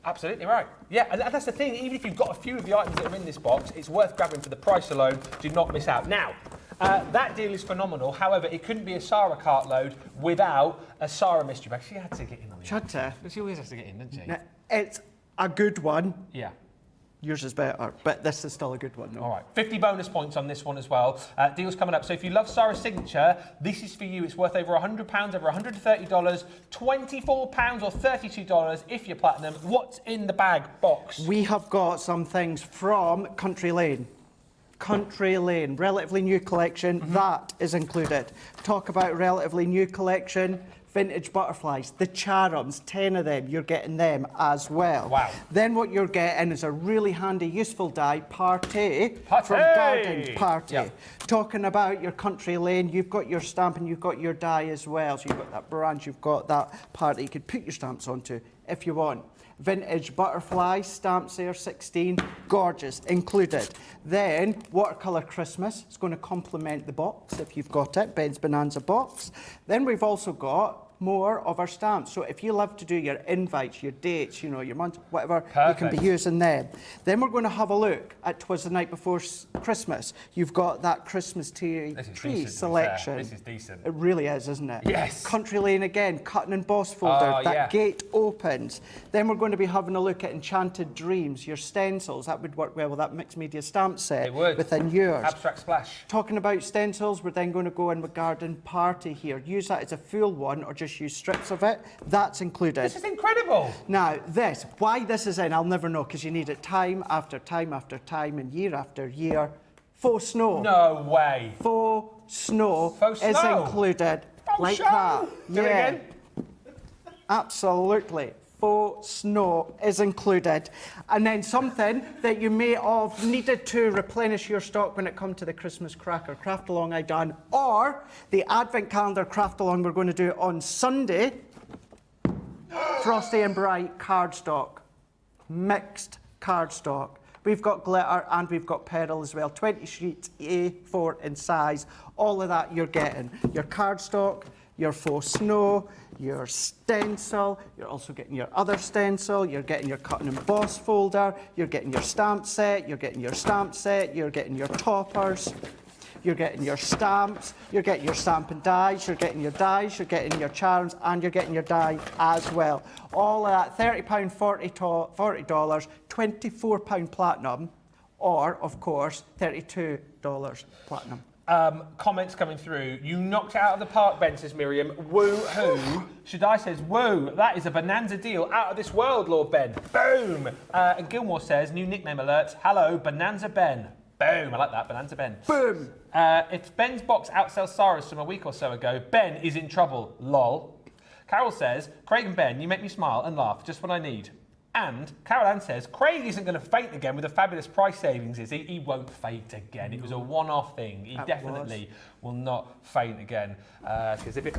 Absolutely right. Yeah, and that's the thing. Even if you've got a few of the items that are in this box, it's worth grabbing for the price alone. Do not miss out. Now, that deal is phenomenal. However, it couldn't be a Sarah cart load without a Sarah mystery bag. She had to get in on it. She always has to get in, doesn't she? Now, it's a good one. Yeah. Yours is better, but this is still a good one. All right, 50 bonus points on this one as well. Deals coming up. So if you love Sarah's signature, this is for you. It's worth over £100, over $130, £24 or $32 if you're platinum. What's in the bag box? We have got some things from Country Lane. Country Lane, relatively new collection, that is included. Talk about relatively new collection, vintage butterflies, the charms, 10 of them, you're getting them as well. Wow. Then what you're getting is a really handy, useful die, Party, Party! from Garden Party. Yep. Talking about your Country Lane, you've got your stamp and you've got your die as well. So you've got that brand, you've got that Party you could put your stamps onto if you want. Vintage butterfly, stamps there, 16, gorgeous, included. Then, watercolour Christmas, it's going to complement the box if you've got it, Ben's Bonanza box. Then we've also got more of our stamps. So if you love to do your invites, your dates, you know, your months, whatever, Perfect. you can be using them. Then we're going to have a look at 'Twas the Night Before Christmas. You've got that Christmas tree selection. This is decent. It really is, isn't it? Yes. Country Lane again, cut and emboss folder. Oh, that yeah. gate opens. Then we're going to be having a look at Enchanted Dreams, your stencils. That would work well with that mixed media stamp set. It would. Within yours. Abstract Splash. Talking about stencils, we're then going to go in with Garden Party here. Use that as a full one or just use strips of it. That's included. This is incredible. Now, why this is in, I'll never know, because you need it time after time after time and year after year. Faux snow. No way. Faux snow Faux is snow. included. Faux like snow. that. Do it again. Absolutely. Faux snow is included. And then something that you may have needed to replenish your stock when it comes to the Christmas cracker craft along I done, or the Advent calendar craft along we're going to do on Sunday. Frosty and Bright cardstock. Mixed cardstock. We've got glitter and we've got pearl as well. 20 sheets, A4 in size. All of that you're getting. Your cardstock, your faux snow, your stencil, you're also getting your other stencil, you're getting your cut and emboss folder, you're getting your stamp set, you're getting your stamp set, you're getting your toppers, you're getting your stamps, you're getting your stamp and dies, you're getting your dies, you're getting your charms, and you're getting your die as well. All of that, £30, $40, £24 platinum, or, of course, $32 platinum. Comments coming through. You knocked it out of the park, Ben, says Miriam. Woo-hoo. Shadai says, woo, that is a bonanza deal. Out of this world, Lord Ben. Boom. And Gilmore says, new nickname alert. Hello, Bonanza Ben. Boom. I like that, Bonanza Ben. Boom. If Ben's box outsells Sarah's from a week or so ago, Ben is in trouble. Lol. Carol says, Craig and Ben, you make me smile and laugh. Just what I need. And Carol Ann says, Craig isn't going to faint again with the fabulous price savings, is he? He won't faint again. It was a one-off thing. He definitely will not faint again. Because if it...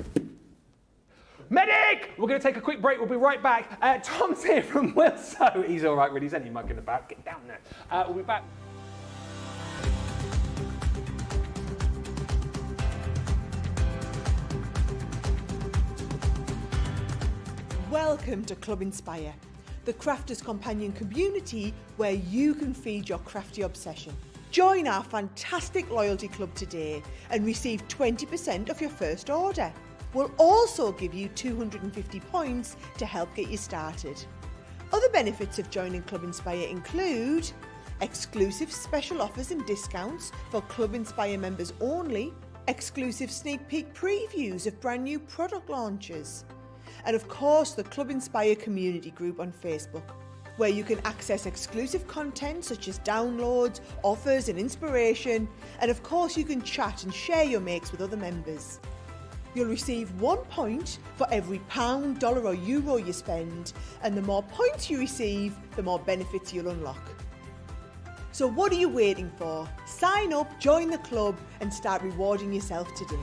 Medic! We're going to take a quick break. We'll be right back. Tom's here from Willsow. He's all right, really. He's only mugging about. Get down there. We'll be back. Welcome to Club Inspire, the crafters companion community where you can feed your crafty obsession. Join our fantastic loyalty club today and receive 20% off your first order. We'll also give you 250 points to help get you started. Other benefits of joining Club Inspire include exclusive special offers and discounts for Club Inspire members only, exclusive sneak peek previews of brand new product launches, and of course the Club Inspire community group on Facebook, where you can access exclusive content such as downloads, offers and inspiration, and of course you can chat and share your makes with other members. You'll receive 1 point for every pound, dollar or euro you spend, and the more points you receive, the more benefits you'll unlock. So what are you waiting for? Sign up, join the club and start rewarding yourself today.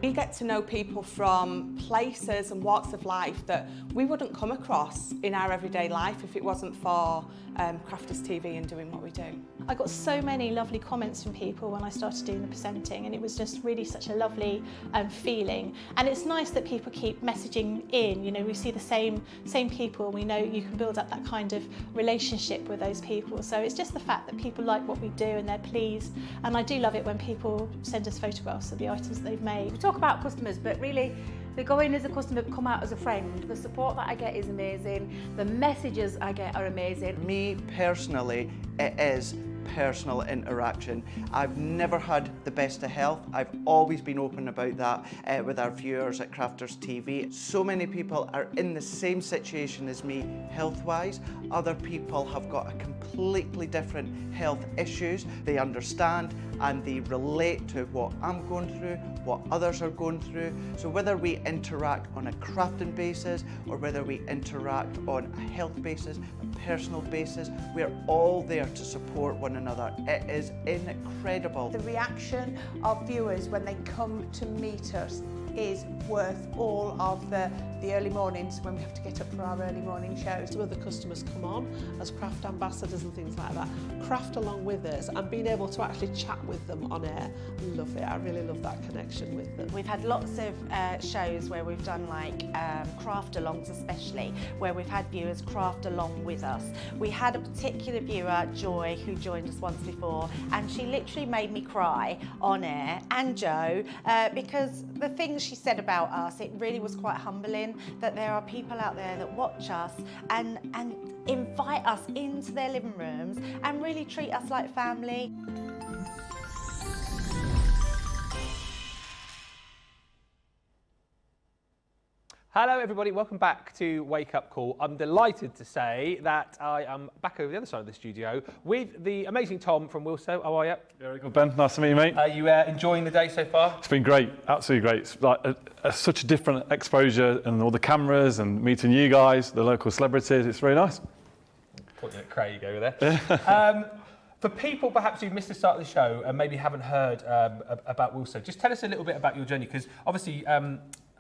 We get to know people from places and walks of life that we wouldn't come across in our everyday life if it wasn't for Crafters TV and doing what we do. I got so many lovely comments from people when I started doing the presenting, and it was just really such a lovely feeling. And it's nice that people keep messaging in. You know, we see the same people. We know you can build up that kind of relationship with those people. So it's just the fact that people like what we do and they're pleased. And I do love it when people send us photographs of the items that they've made. We talk about customers, but really they go in as a customer, come out as a friend. The support that I get is amazing. The messages I get are amazing. Me personally, it is personal interaction. I've never had the best of health. I've always been open about that with our viewers at Crafters TV. So many people are in the same situation as me health-wise. Other people have got a completely different health issues. They understand and they relate to what I'm going through, what others are going through. So whether we interact on a crafting basis or whether we interact on a health basis, a personal basis, we're all there to support one another. It is incredible. The reaction of viewers when they come to meet us is worth all of the early mornings when we have to get up for our early morning shows. Some of the customers come on as craft ambassadors and things like that, craft along with us, and being able to actually chat with them on air. I love it. I really love that connection with them. We've had lots of shows where we've done like craft alongs, especially where we've had viewers craft along with us. We had a particular viewer, Joy, who joined us once before, and she literally made me cry on air, and Joe, because the things she said about us, it really was quite humbling that there are people out there that watch us and invite us into their living rooms and really treat us like family. Hello everybody, welcome back to Wake Up Call. I'm delighted to say that I am back over the other side of the studio with the amazing Tom from Willsow. How are you? Very good, Ben. Nice to meet you, mate. Are you enjoying the day so far? It's been great, absolutely great. It's like such a different exposure and all the cameras and meeting you guys, the local celebrities. It's very nice. Pointing at Craig over there. For people perhaps who missed the start of the show and maybe haven't heard about Willsow, just tell us a little bit about your journey, because obviously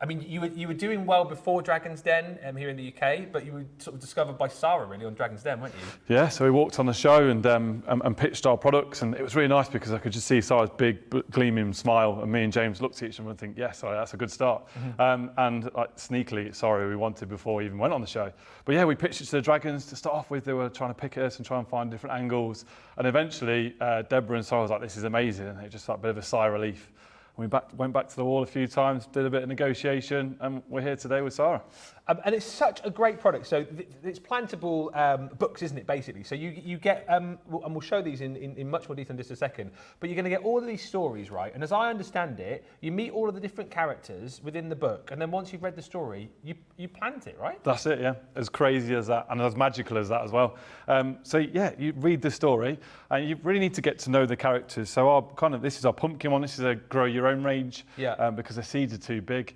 I mean, you were doing well before Dragon's Den here in the UK, but you were sort of discovered by Sarah really on Dragon's Den, weren't you? Yeah, so we walked on the show and pitched our products, and it was really nice because I could just see Sarah's big gleaming smile, and me and James looked at each other and think, yes, that's a good start. And sneakily, sorry, we wanted before we even went on the show. But yeah, we pitched it to the Dragons to start off with. They were trying to pick at us and try and find different angles, and eventually Deborah and Sarah was like, this is amazing, and it just like a bit of a sigh of relief. We went back to the wall a few times, did a bit of negotiation, and we're here today with Sarah. And it's such a great product. So it's plantable books, isn't it, basically? So you get, and we'll show these in much more detail in just a second, but you're going to get all of these stories, right? And as I understand it, you meet all of the different characters within the book, and then once you've read the story, you plant it, right? That's it, yeah. As crazy as that, and as magical as that as well. So yeah, you read the story, and you really need to get to know the characters. So this is our pumpkin one. This is a grow your own range, because the seeds are too big.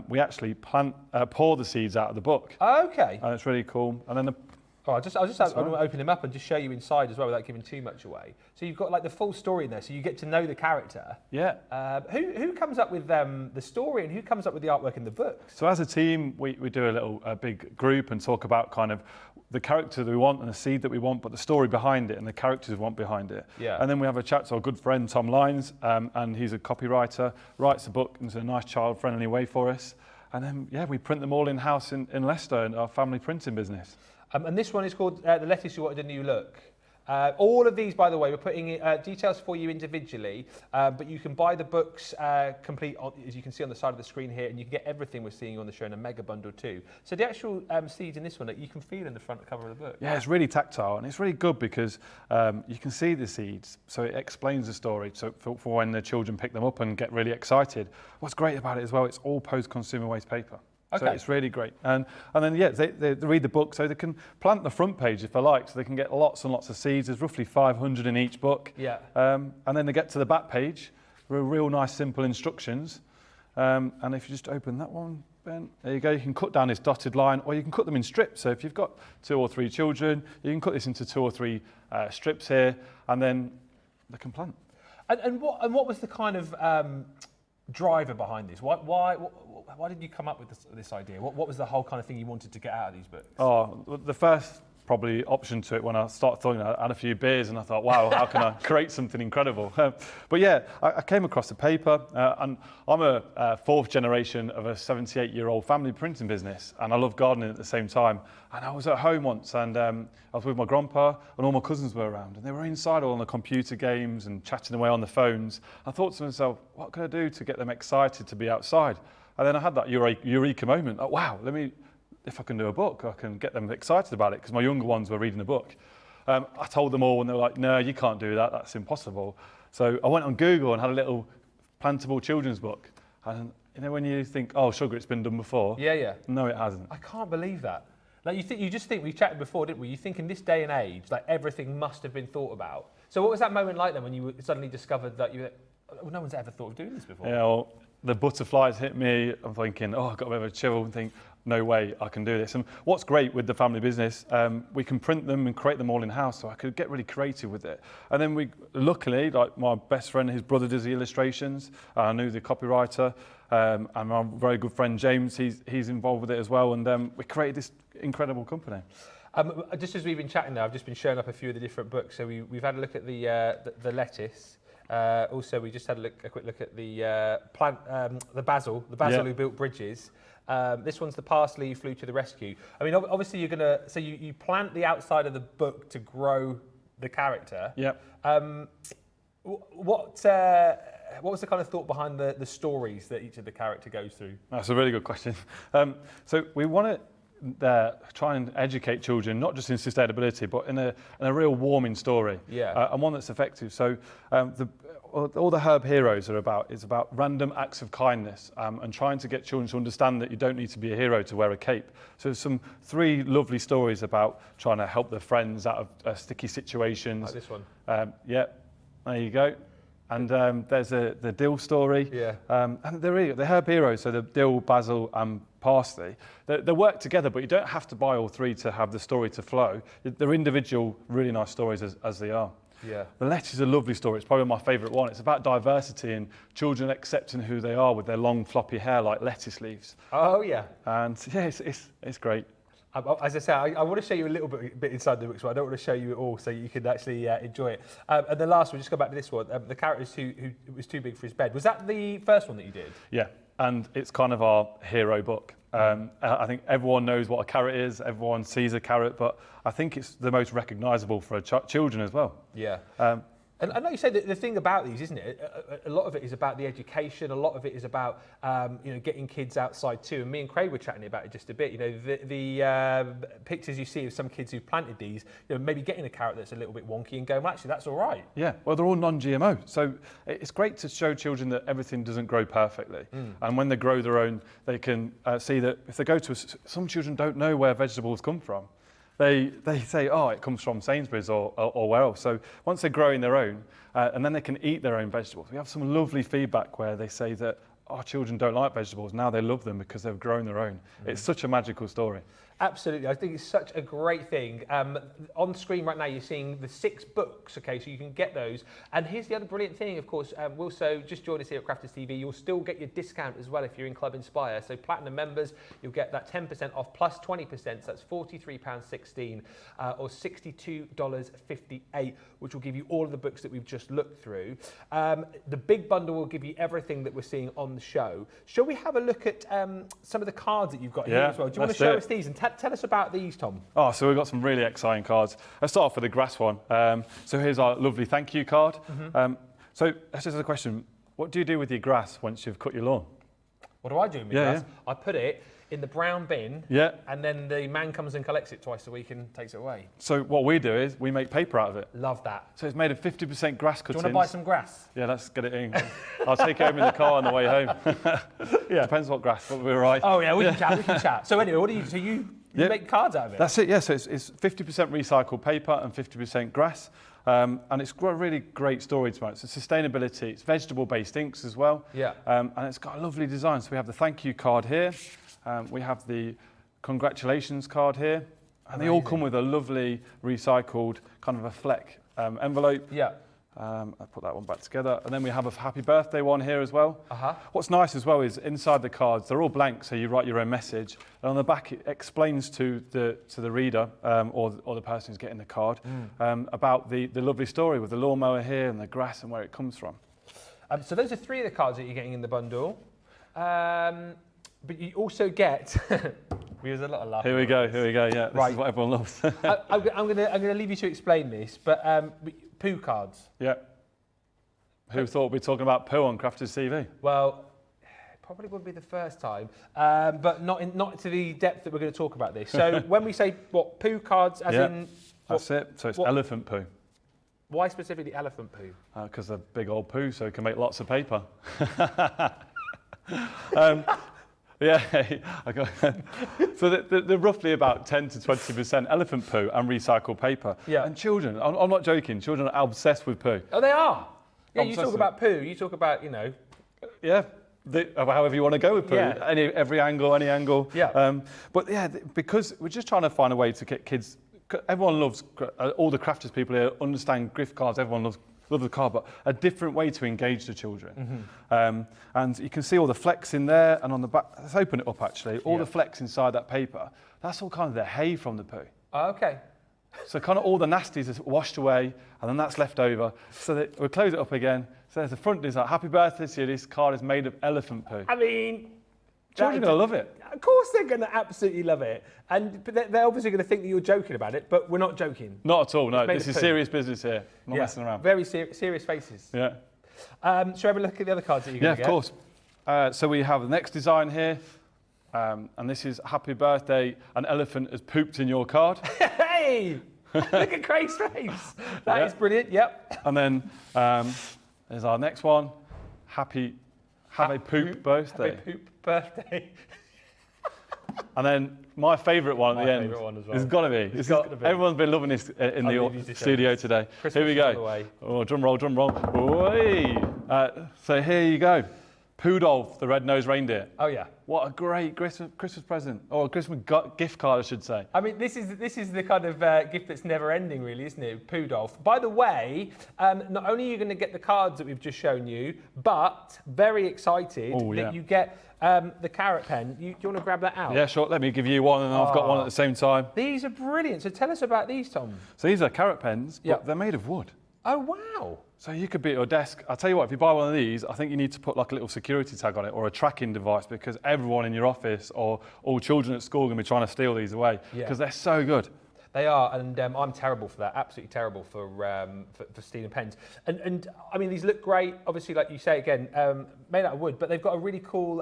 We actually pour the seeds out of the book. Okay. And it's really cool. And then Oh, I'll just open him up and just show you inside as well without giving too much away. So you've got like the full story in there, so you get to know the character. Yeah. Who comes up with the story and who comes up with the artwork in the books? So as a team, we do a big group and talk about kind of the character that we want and the seed that we want, but the story behind it and the characters we want behind it. Yeah. And then we have a chat to our good friend Tom Lyons, and he's a copywriter, writes a book in a nice child-friendly way for us. And then, yeah, we print them all in-house in Leicester in our family printing business. And this one is called The Lettuce You Wanted a New Look. All of these, by the way, we're putting details for you individually, but you can buy the books complete, as you can see on the side of the screen here, and you can get everything we're seeing on the show in a mega bundle too. So the actual seeds in this one that you can feel in the front cover of the book. Yeah, it's really tactile, and it's really good because you can see the seeds, so it explains the story. So for when the children pick them up and get really excited. What's great about it as well, it's all post-consumer waste paper. Okay. So it's really great. And then, yeah, they read the book, so they can plant the front page if they like, so they can get lots and lots of seeds. There's roughly 500 in each book. Yeah. And then they get to the back page, with real nice, simple instructions. And if you just open that one, Ben, there you go. You can cut down this dotted line, or you can cut them in strips. So if you've got 2 or 3 children, you can cut this into 2 or 3 strips here, and then they can plant. And what was the kind of driver behind this? Why did you come up with this idea? What was the whole kind of thing you wanted to get out of these books? Oh, the first probably option to it when I started thinking, I had a few beers and I thought, wow, how can I create something incredible? But yeah, I came across the paper, and I'm a 4th generation of a 78-year-old family printing business, and I love gardening at the same time. And I was at home once, and I was with my grandpa, and all my cousins were around, and they were inside all on the computer games and chatting away on the phones. I thought to myself, what can I do to get them excited to be outside? And then I had that eureka moment. Oh, wow, if I can do a book, I can get them excited about it, because my younger ones were reading a book. I told them all, and they were like, no, you can't do that, that's impossible. So I went on Google and had a little plantable children's book. And you know when you think, oh, sugar, it's been done before? Yeah, yeah. No, it hasn't. I can't believe that. Like you just think, we chatted before, didn't we? You think in this day and age, like everything must have been thought about. So what was that moment like then when you suddenly discovered that no one's ever thought of doing this before? Yeah, well, the butterflies hit me. I'm thinking, oh, I've got a bit of a chill and think, no way I can do this. And what's great with the family business, we can print them and create them all in-house, so I could get really creative with it. And then luckily, like my best friend, his brother does the illustrations. I knew the copywriter, and my very good friend James, he's involved with it as well. And we created this incredible company. Just as we've been chatting there, I've just been showing up a few of the different books. So we've had a look at the lettuce. Also, we just had a quick look at the basil who built bridges. This one's the parsley who flew to the rescue. I mean, obviously you plant the outside of the book to grow the character. Yep. What was the kind of thought behind the stories that each of the character goes through? That's a really good question. So we want to try and educate children, not just in sustainability, but in a real warming story, and one that's effective. So all the Herb Heroes are about random acts of kindness, and trying to get children to understand that you don't need to be a hero to wear a cape. So there's 3 lovely stories about trying to help their friends out of sticky situations. Like this one. Yeah, there you go. And there's the dill story. Yeah. And the Herb Heroes, so the dill, basil and parsley, they work together, but you don't have to buy all 3 to have the story to flow. They're individual, really nice stories as they are. Yeah. The lettuce is a lovely story. It's probably my favourite one. It's about diversity and children accepting who they are with their long floppy hair like lettuce leaves. Oh, yeah. And yeah, it's great. As I say, I want to show you a little bit inside the books, but I don't want to show you it all, so you can actually enjoy it. And the last one, just go back to this one, the characters who was too big for his bed. Was that the first one that you did? Yeah, and it's kind of our hero book. I think everyone knows what a carrot is, everyone sees a carrot, but I think it's the most recognisable for children as well. Yeah. And I know you said that the thing about these, isn't it? A lot of it is about the education. A lot of it is about getting kids outside too. And me and Craig were chatting about it just a bit. You know, the pictures you see of some kids who've planted these, maybe getting a carrot that's a little bit wonky and going, well, actually, that's all right. Yeah, well, they're all non-GMO. So it's great to show children that everything doesn't grow perfectly. And when they grow their own, they can see that if they go to some children don't know where vegetables come from. They say, oh, it comes from Sainsbury's or where else. So once they're growing their own, and then they can eat their own vegetables. We have some lovely feedback where they say that our children don't like vegetables. Now they love them because they've grown their own. It's such a magical story. Absolutely, I think it's such a great thing. On screen right now, you're seeing the 6 books, okay, so you can get those. And here's the other brilliant thing, of course, Willso, just join us here at Crafters TV. You'll still get your discount as well if you're in Club Inspire. So Platinum members, you'll get that 10% off plus 20%, so that's £43.16 or $62.58, which will give you all of the books that we've just looked through. The big bundle will give you everything that we're seeing on the show. Shall we have a look at some of the cards that you've got here as well? Do you want to show us these? And tell us about these, Tom. Oh, so we've got some really exciting cards. Let's start off with the grass one. So here's our lovely thank you card. So that's just a question. What do you do with your grass once you've cut your lawn? What do I do with my grass? I put it in the brown bin, and then the man comes and collects it twice a week and takes it away. So what we do is we make paper out of it. Love that. So it's made of 50% grass cuttings. Do you want to buy some grass? Yeah, let's get it in. I'll take it home in the car on the way home. Depends what grass, but we're right. Oh yeah, we can chat. So anyway, what do you? So you make cards out of it? That's it. Yeah. So it's 50% recycled paper and 50% grass. And it's got a really great story to it. So sustainability, it's vegetable-based inks as well. Yeah. And it's got a lovely design. So we have the thank you card here. We have the congratulations card here. And they all come with a lovely recycled kind of a fleck envelope. Yeah. I'll put that one back together. And then we have a happy birthday one here as well. What's nice as well is inside the cards, they're all blank, so you write your own message. And on the back, it explains to the reader or the person who's getting the card about the lovely story with the lawnmower here and the grass and where it comes from. So those are 3 of the cards that you're getting in the bundle. But you also get... There's a lot of laughing. Here we go, yeah. This is what everyone loves. I'm going to leave you to explain this, but poo cards. Yeah. Who thought we'd be talking about poo on Crafters TV? Well, it probably would be the first time, but not to the depth that we're going to talk about this. So when we say, poo cards, as in... That's it. So it's elephant poo. Why specifically elephant poo? Because they're big old poo, so it can make lots of paper. So they're roughly about 10 to 20% elephant poo and recycled paper. Yeah. And children, I'm not joking, children are obsessed with poo. Oh, they are? Yeah, you talk about poo, you talk about, Yeah, however you want to go with poo. Yeah. Every angle, any angle. Yeah. But yeah, because we're just trying to find a way to get kids, everyone loves, all the Crafters people here understand gift cards, everyone loves the card, but a different way to engage the children. And you can see all the flecks in there, and on the back, let's open it up actually, all the flecks inside that paper, that's all kind of the hay from the poo. Oh, okay. So kind of all the nasties are washed away, and then that's left over. So we'll close it up again. So there's the front design, happy birthday to you, this card is made of elephant poo. I mean... Children are going to love it. Of course they're going to absolutely love it. But they're obviously going to think that you're joking about it, but we're not joking. Not at all, no. This is serious business here. I'm not messing around. Very serious faces. Yeah. Shall we have a look at the other cards that you're going to get? Yeah, of course. So we have the next design here, and this is happy birthday, an elephant has pooped in your card. Hey! Look at Craig's face. That is brilliant, yep. And then there's our next one, have a poop birthday. Have a poop birthday. And then my favourite one at the end. My favourite one as well. It's got to be. Everyone's been loving this in the studio today. Christmas here we go. Oh, drum roll, drum roll. So here you go. Poodolf, the red-nosed reindeer. Oh yeah. What a great Christmas present, or a Christmas gift card, I should say. I mean, this is the kind of gift that's never ending, really, isn't it? Poodolf. By the way, not only are you going to get the cards that we've just shown you, but very excited that you get the carrot pen. Do you want to grab that out? Yeah, sure. Let me give you one, and I've got one at the same time. These are brilliant. So tell us about these, Tom. So these are carrot pens, but they're made of wood. Oh wow. So you could be at your desk. I'll tell you what, if you buy one of these, I think you need to put like a little security tag on it or a tracking device, because everyone in your office or all children at school are going to be trying to steal these away because they're so good. They are, and I'm terrible for that. Absolutely terrible for stealing pens. And I mean, these look great. Obviously, like you say again, made out of wood, but they've got a really cool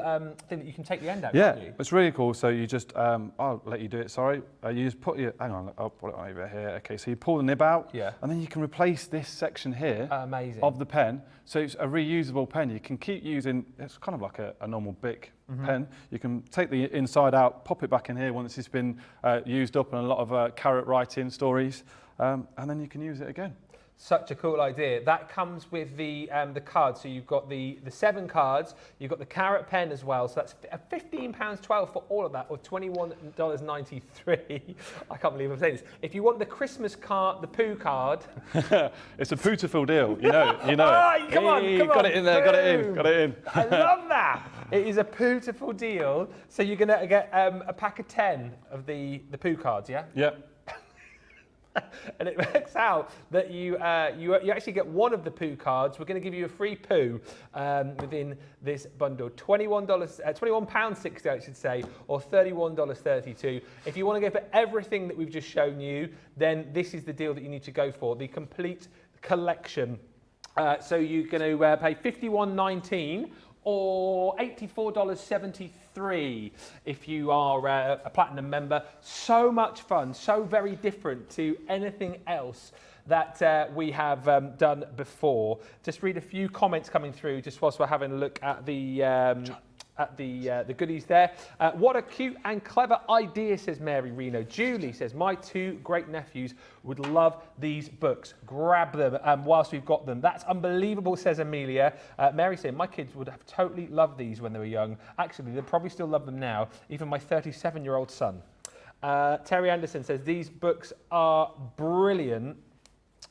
thing that you can take the end out. Yeah, can't you? It's really cool. So you just, I'll let you do it. Sorry, you just put your. Hang on, I'll put it over here. Okay, so you pull the nib out. Yeah. And then you can replace this section here. Amazing. Of the pen. So it's a reusable pen. You can keep using. It's kind of like a normal Bic pen. You can take the inside out, pop it back in here once it's been used up, and a lot of carrot writing stories, and then you can use it again. Such a cool idea. That comes with the cards. So you've got the 7 cards. You've got the carrot pen as well. So that's £15.12 for all of that, or $21.93. I can't believe I'm saying this. If you want the Christmas card, the poo card, it's a beautiful deal. You know. Oh, come on. Got it in there. Got it in. I love that. It is a beautiful deal. So you're gonna get a pack of 10 of the poo cards, yeah? Yeah. And it works out that you actually get one of the poo cards. We're going to give you a free poo within this bundle. £21.60, I should say, or $31.32. If you want to go for everything that we've just shown you, then this is the deal that you need to go for, the complete collection. So you're going to pay $51.19 or $84.73 if you are a platinum member. So much fun, so very different to anything else that we have done before. Just read a few comments coming through just whilst we're having a look at the goodies there. What a cute and clever idea, says Mary Reno. Julie says, my 2 great nephews would love these books. Grab them whilst we've got them. That's unbelievable, says Amelia. Mary saying, my kids would have totally loved these when they were young. Actually, they probably still love them now, even my 37-year-old son. Terry Anderson says, these books are brilliant.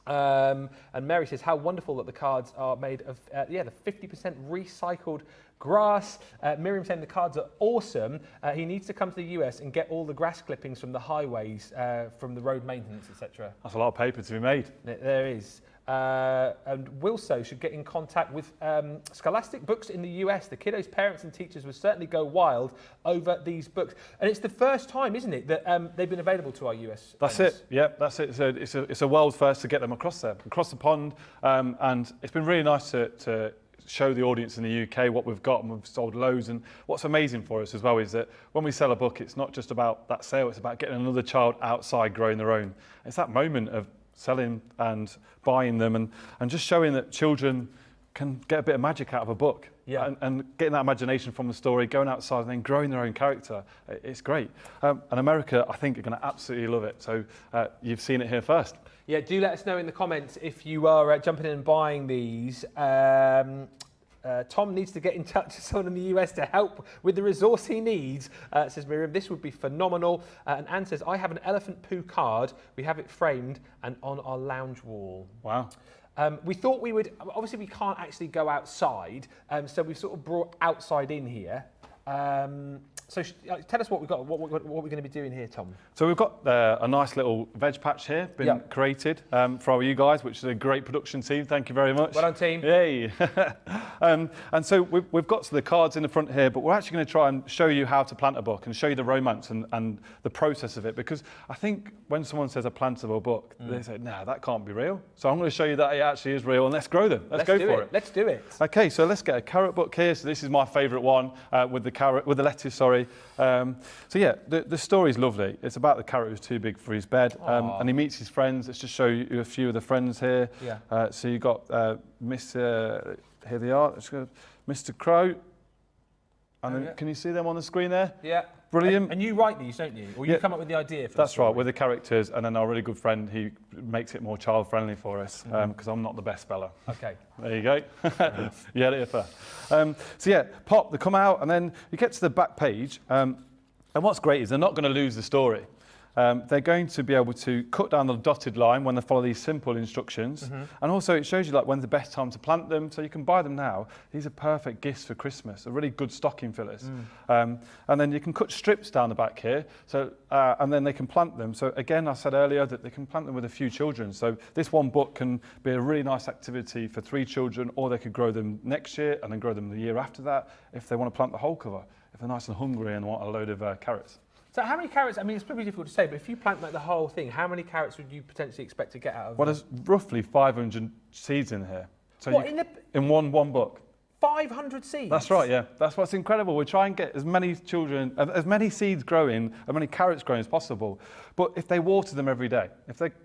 And Mary says, how wonderful that the cards are made of, the 50% recycled grass. Miriam saying the cards are awesome. He needs to come to the US and get all the grass clippings from the highways, from the road maintenance, etc. That's a lot of paper to be made. There is. And Willso should get in contact with Scholastic Books in the US. The kiddos' parents and teachers would certainly go wild over these books. And it's the first time, isn't it, that they've been available to our US That's owners. it. Yeah, that's it. So it's a world first to get them across there, across the pond. And it's been really nice to show the audience in the UK what we've got, and we've sold loads. And what's amazing for us as well is that when we sell a book, it's not just about that sale, it's about getting another child outside growing their own. It's that moment of selling and buying them and just showing that children can get a bit of magic out of a book. Yeah. And getting that imagination from the story, going outside and then growing their own character. It's great. And America, I think, are going to absolutely love it. So you've seen it here first. Yeah, do let us know in the comments if you are jumping in and buying these. Tom needs to get in touch with someone in the US to help with the resource he needs, says Miriam. This would be phenomenal. And Anne says, I have an elephant poo card. We have it framed and on our lounge wall. Wow. We thought we would, obviously we can't actually go outside, so we've sort of brought outside in here. So tell us what we've got, what we're going to be doing here, Tom. So we've got a nice little veg patch here, been created for you guys, which is a great production team. Thank you very much. Well done, team. Yay. And so we've got the cards in the front here, but we're actually going to try and show you how to plant a book and show you the romance and the process of it. Because I think when someone says a plantable book, they say, no, that can't be real. So I'm going to show you that it actually is real, and let's grow them. Let's go for it. Let's do it. Okay, so let's get a carrot book here. So this is my favourite one with the lettuce, sorry. So yeah, the story's lovely. It's about the carrot who's too big for his bed, and he meets his friends. Let's just show you a few of the friends here. Yeah. So you got Mr. Here they are. Let's go, Mr. Crow. And then, can you see them on the screen there? Yeah. Brilliant. And you write these, don't you? Or you come up with the idea for That's right, with the characters, and then our really good friend, he makes it more child-friendly for us, because I'm not the best speller. Okay. There you go. You had it first. So yeah, pop, they come out, and then you get to the back page, and what's great is they're not going to lose the story. They're going to be able to cut down the dotted line when they follow these simple instructions. And also it shows you like when's the best time to plant them, so you can buy them now. These are perfect gifts for Christmas, they're really good stocking fillers. And then you can cut strips down the back here, so and then they can plant them. So again, I said earlier that they can plant them with a few children. So this one book can be a really nice activity for 3 children, or they could grow them next year and then grow them the year after that if they want to plant the whole cover, if they're nice and hungry and want a load of carrots. So how many carrots, I mean, it's probably difficult to say, but if you plant like the whole thing, how many carrots would you potentially expect to get out of it? Well, there's roughly 500 seeds in here. So what, in one book? 500 seeds? That's right, yeah. That's what's incredible. We try and get as many children, as many seeds growing, as many carrots growing as possible. But if they water them every day, if they're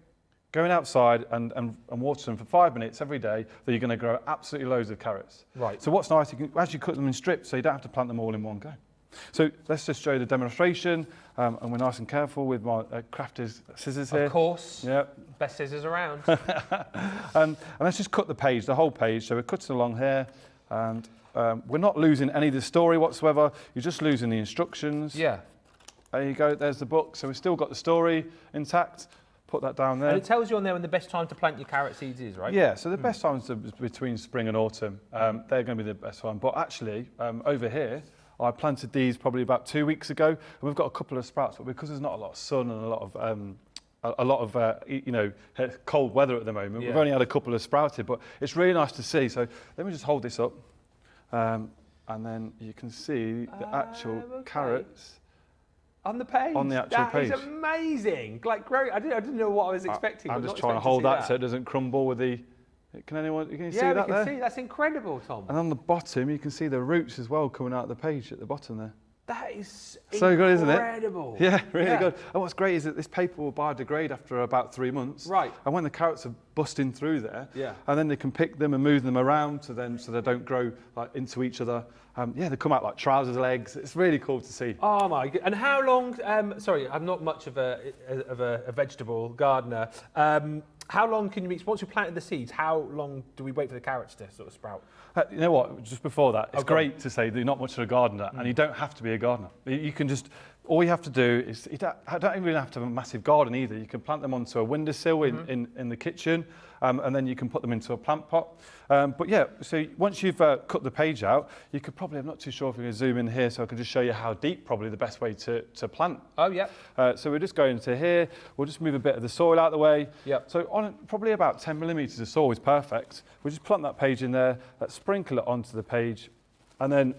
going outside and water them for 5 minutes every day, then you're going to grow absolutely loads of carrots. Right. So what's nice, you can actually cut them in strips, so you don't have to plant them all in one go. So let's just show you the demonstration, and we're nice and careful with my crafter's scissors here. Of course. Yeah. Best scissors around. And let's just cut the page, the whole page. So we're cutting along here, and we're not losing any of the story whatsoever. You're just losing the instructions. Yeah. There you go, there's the book. So we've still got the story intact. Put that down there. And it tells you on there when the best time to plant your carrot seeds is, right? Yeah, so the best times are between spring and autumn. They're going to be the best one. But actually, over here, I planted these probably about 2 weeks ago, and we've got a couple of sprouts, but because there's not a lot of sun and a lot of you know, cold weather at the moment, we've only had a couple of sprouted, but it's really nice to see. So let me just hold this up, and then you can see the actual carrots. On the page? On the actual page. That is amazing. Like, great. I didn't know what I was expecting. I'm just trying to hold that so it doesn't crumble with the... Can you see that there? Yeah, we can see. That's incredible, Tom. And on the bottom, you can see the roots as well coming out of the page at the bottom there. That is so good, isn't it? Incredible. Yeah, really good. And what's great is that this paper will biodegrade after about 3 months. Right. And when the carrots are busting through there, yeah, and then they can pick them and move them around so they don't grow like into each other. Yeah, they come out like trousers legs. It's really cool to see. Oh my god! And how long? Sorry, I'm not much of a vegetable gardener. How long can you mix? Once you planted the seeds, how long do we wait for the carrots to sort of sprout? You know what? Just before that, it's great to say that you're not much of a gardener, and you don't have to be a gardener. You can just, all you have to do is, you don't even have to have a massive garden either. You can plant them onto a windowsill in the kitchen, and then you can put them into a plant pot. But yeah, so once you've cut the page out, you could probably, I'm not too sure if we can zoom in here, so I can just show you how deep probably the best way to plant. Oh, yeah. So we're just going to here, we'll just move a bit of the soil out of the way. Yep. So on probably about 10 millimetres of soil is perfect. We'll just plant that page in there, let's sprinkle it onto the page, and then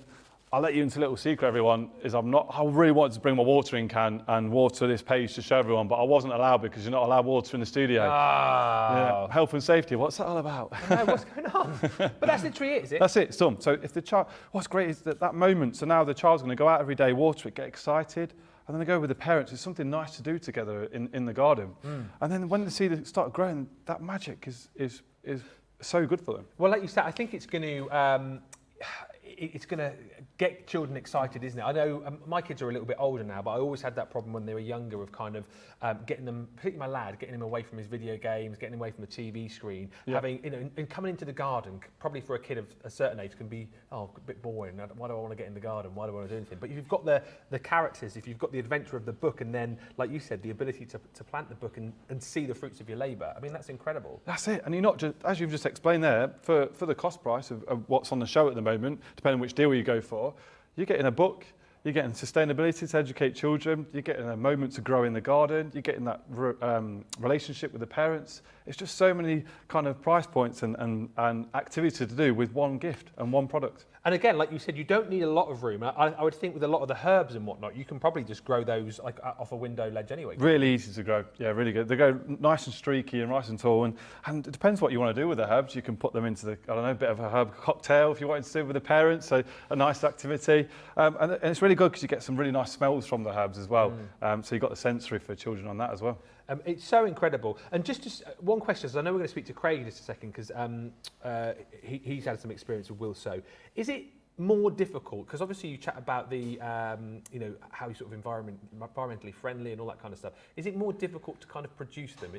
I'll let you into a little secret, everyone, is I really wanted to bring my watering can and water this page to show everyone, but I wasn't allowed because you're not allowed water in the studio. Oh. Yeah, health and safety, what's that all about? I know, what's going on? But that's literally it, is it? That's it, it's done. So if the child, what's great is that moment, so now the child's going to go out every day, water it, get excited, and then they go with the parents. It's something nice to do together in the garden. And then when they see them start growing, that magic is so good for them. Well, like you said, I think it's going to... it's going to get children excited, isn't it? I know my kids are a little bit older now, but I always had that problem when they were younger of kind of getting them, particularly my lad, getting him away from his video games, getting him away from the TV screen, having, you know, and coming into the garden, probably for a kid of a certain age can be, oh, a bit boring. Why do I want to get in the garden? Why do I want to do anything? But if you've got the characters, if you've got the adventure of the book, and then, like you said, the ability to plant the book and see the fruits of your labour, I mean, that's incredible. That's it. And you're not just, as you've just explained there, for the cost price of what's on the show at the moment, depending on which deal you go for, you're getting a book, you're getting sustainability to educate children, you're getting a moment to grow in the garden, you're getting that relationship with the parents. It's just so many kind of price points and activities to do with one gift and one product. And again, like you said, you don't need a lot of room. I would think with a lot of the herbs and whatnot, you can probably just grow those like off a window ledge anyway. Really easy to grow. Yeah, really good. They go nice and streaky and nice and tall. And it depends what you want to do with the herbs. You can put them into the, I don't know, a bit of a herb cocktail if you wanted to do with the parents. So a nice activity. And it's really good because you get some really nice smells from the herbs as well. So you've got the sensory for children on that as well. It's so incredible. And just one question, so I know we're going to speak to Craig in just a second because he's had some experience with Willso. Is it more difficult, because obviously you chat about the, you know, how you sort of environmentally friendly and all that kind of stuff. Is it more difficult to kind of produce them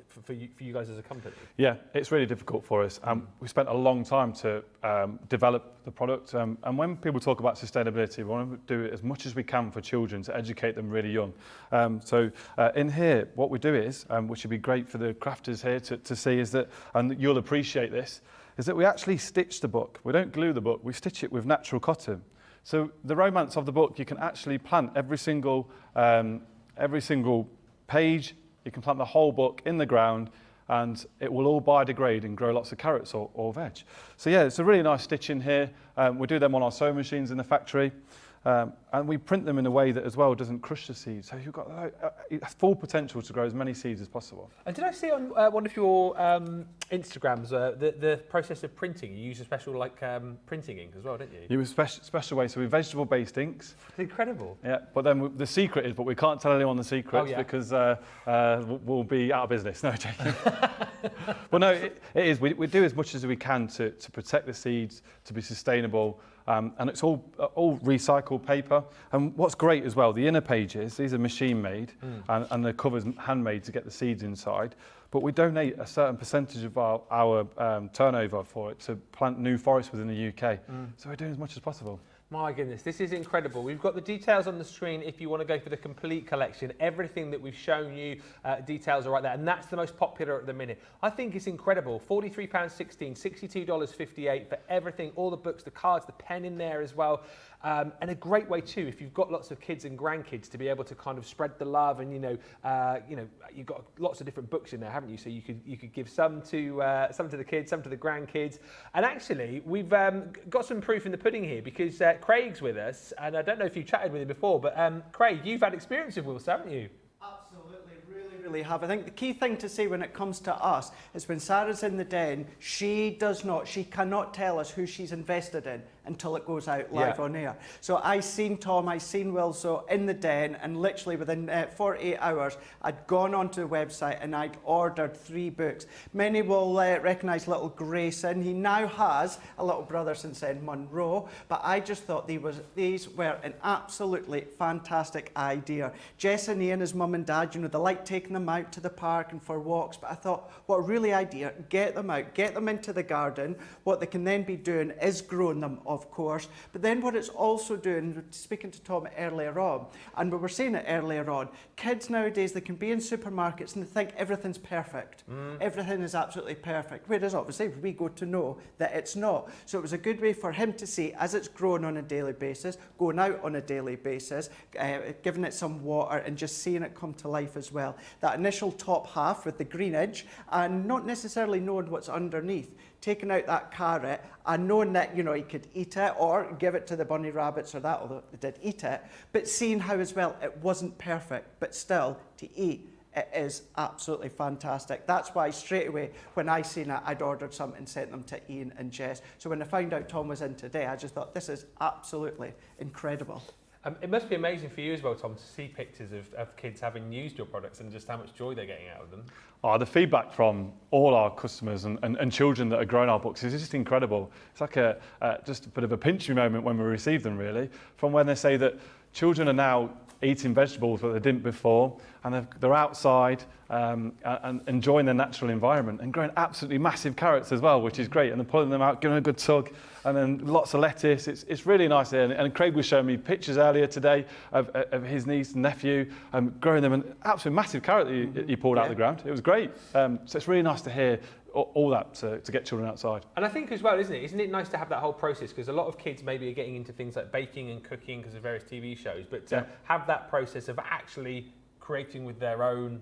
for you guys as a company? Yeah, it's really difficult for us. We spent a long time to develop the product. And when people talk about sustainability, we want to do it as much as we can for children to educate them really young. So in here, what we do is, which would be great for the crafters here to see, is that, and you'll appreciate this, is that we actually stitch the book. We don't glue the book, we stitch it with natural cotton. So the romance of the book, you can actually plant every single page, you can plant the whole book in the ground, and it will all biodegrade and grow lots of carrots or veg. So yeah, it's a really nice stitch in here. We do them on our sewing machines in the factory. And we print them in a way that as well doesn't crush the seeds. So you've got full potential to grow as many seeds as possible. And did I see on one of your Instagrams the process of printing? You use a special printing ink as well, didn't you? You use a special way, so with vegetable-based inks. It's incredible. Yeah, but then the secret is, but we can't tell anyone the secret because we'll be out of business. No, joking. Well, no, it is. We do as much as we can to protect the seeds, to be sustainable. and it's all recycled paper. And what's great as well, the inner pages, these are machine made, and the cover's handmade to get the seeds inside. But we donate a certain percentage of our turnover for it to plant new forests within the UK. So we're doing as much as possible. My goodness, this is incredible. We've got the details on the screen if you want to go for the complete collection. Everything that we've shown you, details are right there, and that's the most popular at the minute. I think it's incredible. £43.16, $62.58 for everything, all the books, the cards, the pen in there as well. And a great way too, if you've got lots of kids and grandkids, to be able to kind of spread the love, and you've got lots of different books in there, haven't you? So you could give some to the kids, some to the grandkids. And actually, we've got some proof in the pudding here, because Craig's with us, and I don't know if you chatted with him before, but Craig, you've had experience with Willso, haven't you? Absolutely, really have. I think the key thing to say when it comes to us is when Sarah's in the den, she cannot tell us who she's invested in until it goes out live on air. So I seen Tom, I seen Willso in the den, and literally within 48 hours, I'd gone onto the website and I'd ordered 3 books. Many will recognise little Grayson. He now has a little brother since then, Monroe, but I just thought these were an absolutely fantastic idea. Jess and Ian, his mum and dad, they like taking them out to the park and for walks, but I thought, what a really idea, get them out, get them into the garden. What they can then be doing is growing them, of course, but then what it's also doing, speaking to Tom earlier on, and we were saying it earlier on, kids nowadays, they can be in supermarkets and they think everything's perfect. Everything is absolutely perfect, whereas obviously we go to know that it's not. So it was a good way for him to see, as it's growing on a daily basis, going out on a daily basis, giving it some water and just seeing it come to life as well. That initial top half with the greenage and not necessarily knowing what's underneath. Taking out that carrot and knowing that, he could eat it or give it to the bunny rabbits or that, although they did eat it, but seeing how as well it wasn't perfect, but still to eat, it is absolutely fantastic. That's why straight away when I seen it, I'd ordered some and sent them to Ian and Jess. So when I found out Tom was in today, I just thought this is absolutely incredible. It must be amazing for you as well, Tom, to see pictures of kids having used your products and just how much joy they're getting out of them. Oh, the feedback from all our customers and children that are growing our books is just incredible. It's like just a bit of a pinch me moment when we receive them, really, from when they say that children are now eating vegetables that they didn't before, and they're outside and enjoying their natural environment and growing absolutely massive carrots as well, which is great, and then pulling them out, giving them a good tug, and then lots of lettuce. It's really nice here. And Craig was showing me pictures earlier today of his niece and nephew growing them, an absolute massive carrot that he pulled out of the ground. It was great. So it's really nice to hear all that to get children outside. And I think as well, isn't it nice to have that whole process, because a lot of kids maybe are getting into things like baking and cooking because of various TV shows, but to have that process of actually creating with their own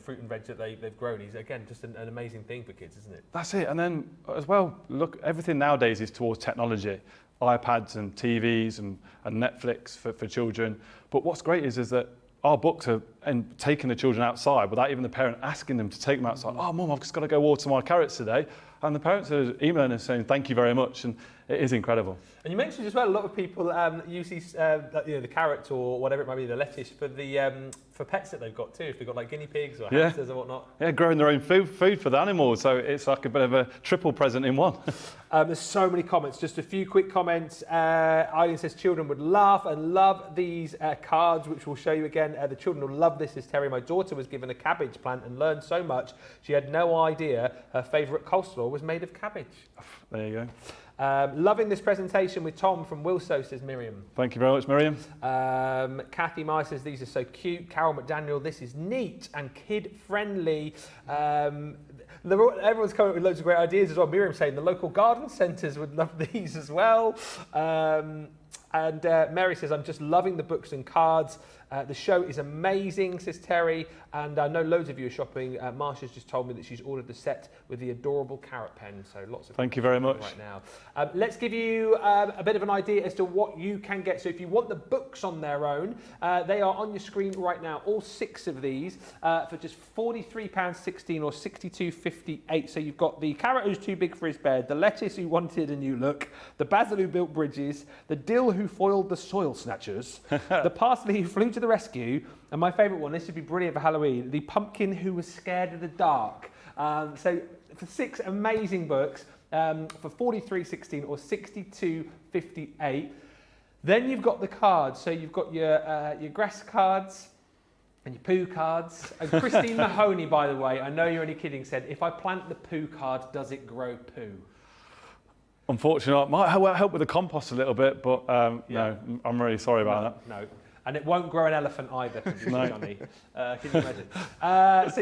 fruit and veg that they've grown is, again, just an amazing thing for kids, isn't it? That's it. And then as well, look, everything nowadays is towards technology, iPads and TVs and Netflix for children. But what's great is that our books are taking the children outside without even the parent asking them to take them outside. Oh, Mum, I've just got to go water my carrots today. And the parents are emailing us saying, thank you very much. And it is incredible. And you mentioned as well, a lot of people use these, the carrots or whatever it might be, the lettuce, for pets that they've got too, if they've got like guinea pigs or hamsters or whatnot. Yeah, growing their own food for the animals. So it's like a bit of a triple present in one. There's so many comments. Just a few quick comments. Eileen says children would laugh and love these cards, which we'll show you again. The children will love this, says Terry. My daughter was given a cabbage plant and learned so much. She had no idea her favourite coleslaw was made of cabbage. There you go. Loving this presentation with Tom from Willso, says Miriam. Thank you very much, Miriam. Kathy Meyer says these are so cute. Carol McDaniel, this is neat and kid-friendly. Everyone's coming up with loads of great ideas as well. Miriam saying the local garden centres would love these as well. And Mary says, I'm just loving the books and cards. The show is amazing, says Terry. And I know loads of you are shopping. Marsha's just told me that she's ordered the set with the adorable carrot pen. So lots of thank you very much right now. Let's give you a bit of an idea as to what you can get. So if you want the books on their own, they are on your screen right now. All 6 of these for just £43.16 or £62.58. So you've got the carrot who's too big for his bed, the lettuce who wanted a new look, the basil who built bridges, the dill who foiled the soil snatchers, the parsley who flew to the rescue, and my favourite one, this would be brilliant for Halloween, the pumpkin who was scared of the dark. So for 6 amazing books, for $43.16 or $62.58. Then you've got the cards. So you've got your grass cards and your poo cards. And Christine Mahoney, by the way, I know you're only kidding, said, if I plant the poo card, does it grow poo? Unfortunately, it might help with the compost a little bit, but no, I'm really sorry about that. No. And it won't grow an elephant either, Johnny. Can you imagine? So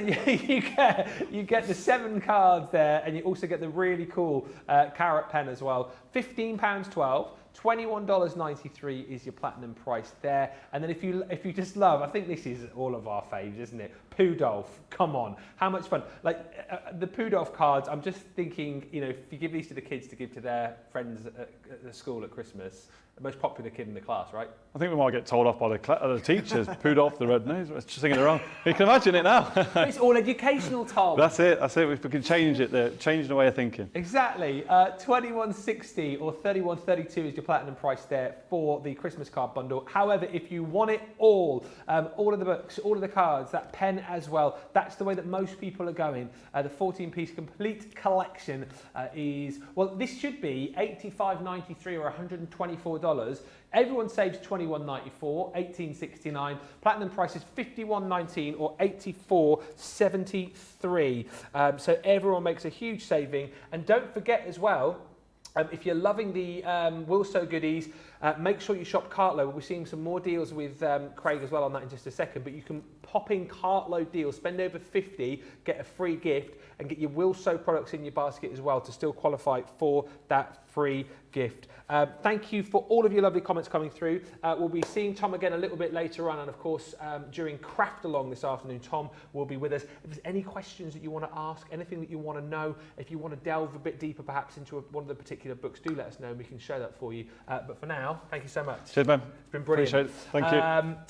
you get the 7 cards there, and you also get the really cool carrot pen as well. £15.12. $21.93 is your platinum price there. And then if you just love, I think this is all of our faves, isn't it? Poodolf, come on, how much fun. Like the Poodolf cards, I'm just thinking, you know, if you give these to the kids to give to their friends at the school at Christmas, the most popular kid in the class, right? I think we might get told off by the teachers. Poodolf, the red nose, we're singing it wrong. You can imagine it now. It's all educational, Tom. That's it. We can change it, change the way of thinking. Exactly. $21.60 or $31.32 is your platinum price there for the Christmas card bundle. However, if you want it all of the books, all of the cards, that pen as well, that's the way that most people are going. The 14-piece complete collection is, well, this should be $85.93 or $124. Everyone saves $21.94, $18.69. Platinum price is $51.19 or $84.73. So everyone makes a huge saving. And don't forget as well, if you're loving the Willso goodies, make sure you shop Cartload. We're seeing some more deals with Craig as well on that in just a second, but you can pop in Cartload deals, spend over 50, get a free gift, and get your Willso products in your basket as well to still qualify for that free gift. Thank you for all of your lovely comments coming through. We'll be seeing Tom again a little bit later on, and of course during Craft Along this afternoon, Tom will be with us. If there's any questions that you want to ask, anything that you want to know, if you want to delve a bit deeper perhaps into one of the particular books, do let us know and we can show that for you. But for now, thank you so much. Cheers, man. It's been brilliant. Appreciate it. Thank you.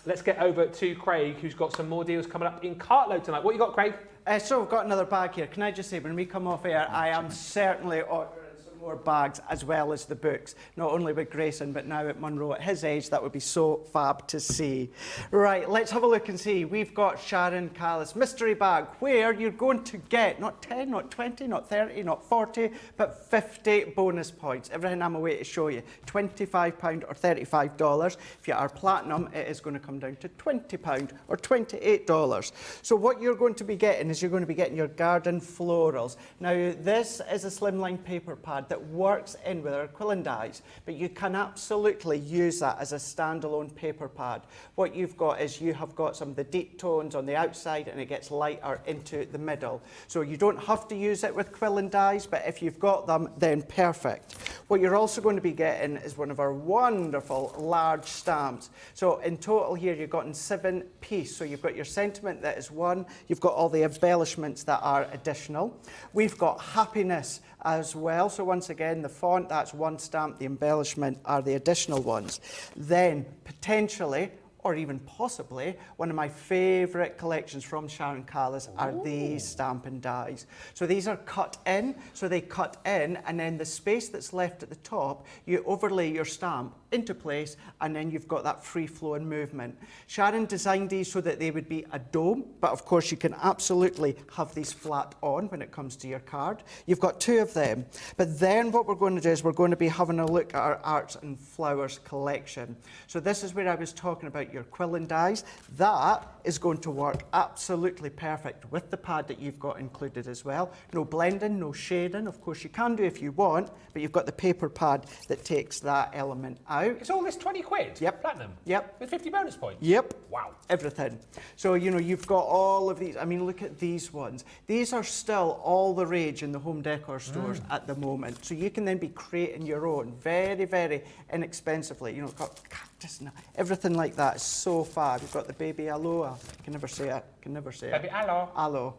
Let's get over to Craig, who's got some more deals coming up in Cartload tonight. What you got, Craig? So we've got another bag here. Can I just say, when we come off air, I am certainly ordering some more bags as well as the books. Not only with Grayson, but now at Munro. At his age, that would be so fab to see. Right, let's have a look and see. We've got Sharon Callis mystery bag, where you're going to get not 10, not 20, not 30, not 40, but 50 bonus points. Everything I'm away to show you. £25 or $35. If you are platinum, it is going to come down to £20 or $28. So what you're going to be getting is you're going to be getting your garden florals. Now, this is a slimline paper pad that works in with our quilling dies, but you can absolutely use that as a standalone paper pad. What you've got is you have got some of the deep tones on the outside, and it gets lighter into the middle. So you don't have to use it with quilling dies, but if you've got them, then perfect. What you're also going to be getting is one of our wonderful large stamps. So in total here, you've got in 7-piece. So you've got your sentiment that is 1. You've got all the embellishments that are additional. We've got happiness as well. So once again, the font, that's 1 stamp. The embellishment are the additional ones. Then potentially, or even possibly, one of my favourite collections from Sharon Callis are these stamping dies. So these are cut in, so they cut in, and then the space that's left at the top, you overlay your stamp into place, and then you've got that free-flowing movement. Sharon designed these so that they would be a dome, but of course you can absolutely have these flat on when it comes to your card. You've got 2 of them. But then what we're going to do is we're going to be having a look at our Arts and Flowers collection. So this is where I was talking about your quilling dies. That is going to work absolutely perfect with the pad that you've got included as well. No blending, no shading. Of course you can do if you want, but you've got the paper pad that takes that element out. It's all this 20 quid? Yep. Platinum? Yep. With 50 bonus points? Yep. Wow. Everything. So, you know, you've got all of these. I mean, look at these ones. These are still all the rage in the home decor stores at the moment. So you can then be creating your own very, very inexpensively. You know, got cactus and everything like that. It's so fab. You've got the baby aloe. I can never say it. Can never say it. Baby aloe. Aloe.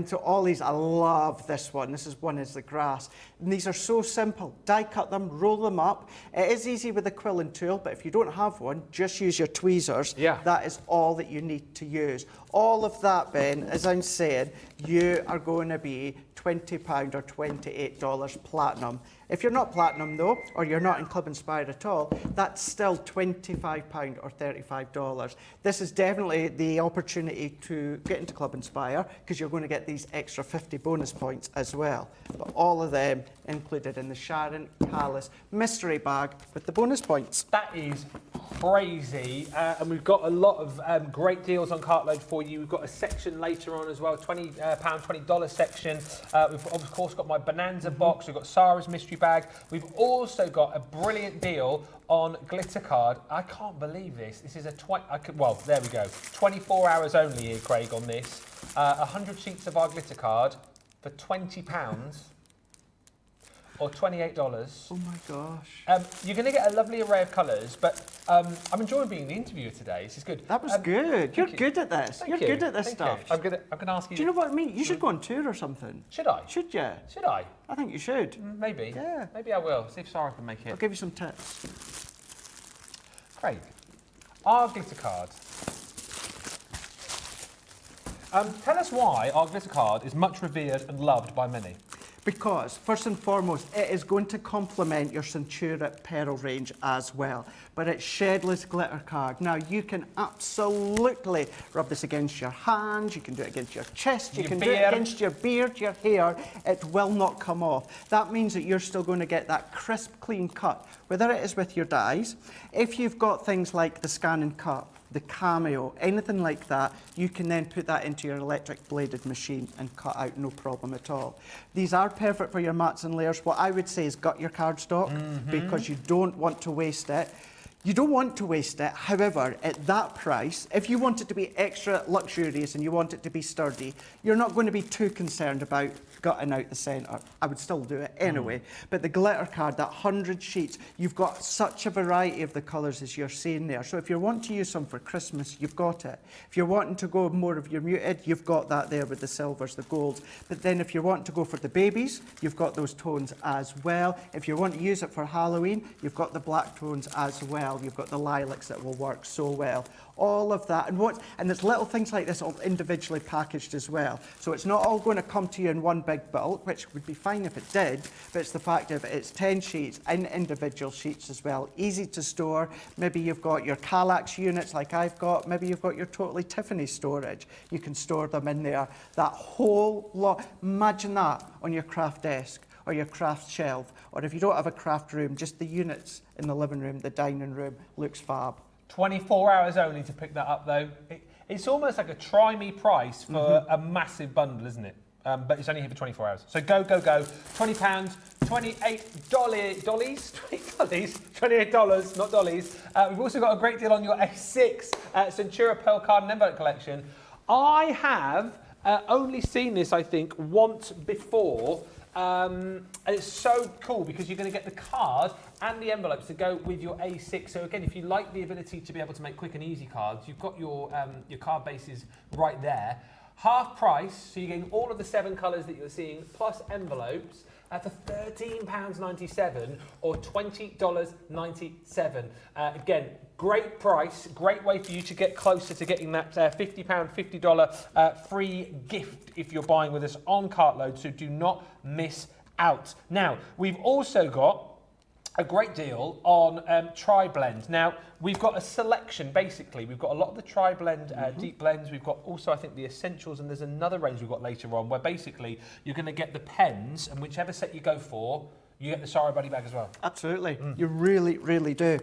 So all these, I love this one. This is one is the grass. And these are so simple. Die cut them, roll them up. It is easy with a quilling tool, but if you don't have one, just use your tweezers. Yeah. That is all that you need to use. All of that, Ben, as I'm saying, you are going to be £20 or $28 platinum. If you're not platinum though, or you're not in Club Inspired at all, that's still £25 or $35. This is definitely the opportunity to get into Club Inspire, because you're going going to get these extra 50 bonus points as well. But all of them included in the Sharon Callis mystery bag with the bonus points. That is crazy, and we've got a lot of great deals on Cartload for you. We've got a section later on as well, £20, $20 section. We've of course got my Bonanza box. We've got Sarah's mystery bag. We've also got a brilliant deal on glitter card. I can't believe this. This is a well, there we go. 24 hours only here, Craig, on this. 100 sheets of our glitter card for £20 or $28. Oh my gosh. You're going to get a lovely array of colours, but I'm enjoying being the interviewer today. This is good. That was good. You're good at this. You're good at this stuff. I'm going to ask you. Do you know what I mean? You should go on tour or something. Should I? Should you? Should I? I think you should. Maybe. Yeah. Maybe I will. See if Sarah can make it. I'll give you some tips. Craig, our glitter card. Tell us why our glitter card is much revered and loved by many. Because, first and foremost, it is going to complement your Centura Pearl range as well. But it's shedless glitter card. Now, you can absolutely rub this against your hands, you can do it against your chest, you can do it against your beard, your hair. It will not come off. That means that you're still going to get that crisp, clean cut, whether it is with your dies. If you've got things like the Scan and Cut, the Cameo, anything like that, you can then put that into your electric bladed machine and cut out, no problem at all. These are perfect for your mats and layers. What I would say is gut your cardstock because you don't want to waste it. You don't want to waste it. However, at that price, if you want it to be extra luxurious and you want it to be sturdy, you're not going to be too concerned about gutting out the centre. I would still do it anyway. But the glitter card, that 100 sheets, you've got such a variety of the colours as you're seeing there. So if you want to use some for Christmas, you've got it. If you're wanting to go more of your muted, you've got that there with the silvers, the golds. But then if you want to go for the babies, you've got those tones as well. If you want to use it for Halloween, you've got the black tones as well. You've got the lilacs that will work so well. All of that, and there's little things like this all individually packaged as well. So it's not all going to come to you in one big bulk, which would be fine if it did, but it's the fact of it's 10 sheets in individual sheets as well, easy to store. Maybe you've got your Kallax units like I've got, maybe you've got your Totally Tiffany storage. You can store them in there. That whole lot, imagine that on your craft desk or your craft shelf, or if you don't have a craft room, just the units in the living room, the dining room, looks fab. 24 hours only to pick that up, though. It's almost like a try me price for a massive bundle, isn't it? But it's only here for 24 hours. So go, go, go. £20, $28, $28, not dollies. We've also got a great deal on your A6 Centura Pearl card and envelope collection. I have only seen this, I think, once before. And it's so cool because you're going to get the card and the envelopes to go with your A6. So again, if you like the ability to be able to make quick and easy cards, you've got your card bases right there. Half price, so you're getting all of the 7 colours that you're seeing, plus envelopes for £13.97 or $20.97. Again, great price, great way for you to get closer to getting that £50, $50 free gift if you're buying with us on Cartload, so do not miss out. Now, we've also got a great deal on tri-blend. Now, we've got a selection, basically. We've got a lot of the tri-blend deep blends. We've got also, I think, the essentials, and there's another range we've got later on where basically you're going to get the pens, and whichever set you go for, you get the Sarah Buddy bag as well. Absolutely. You really, really do.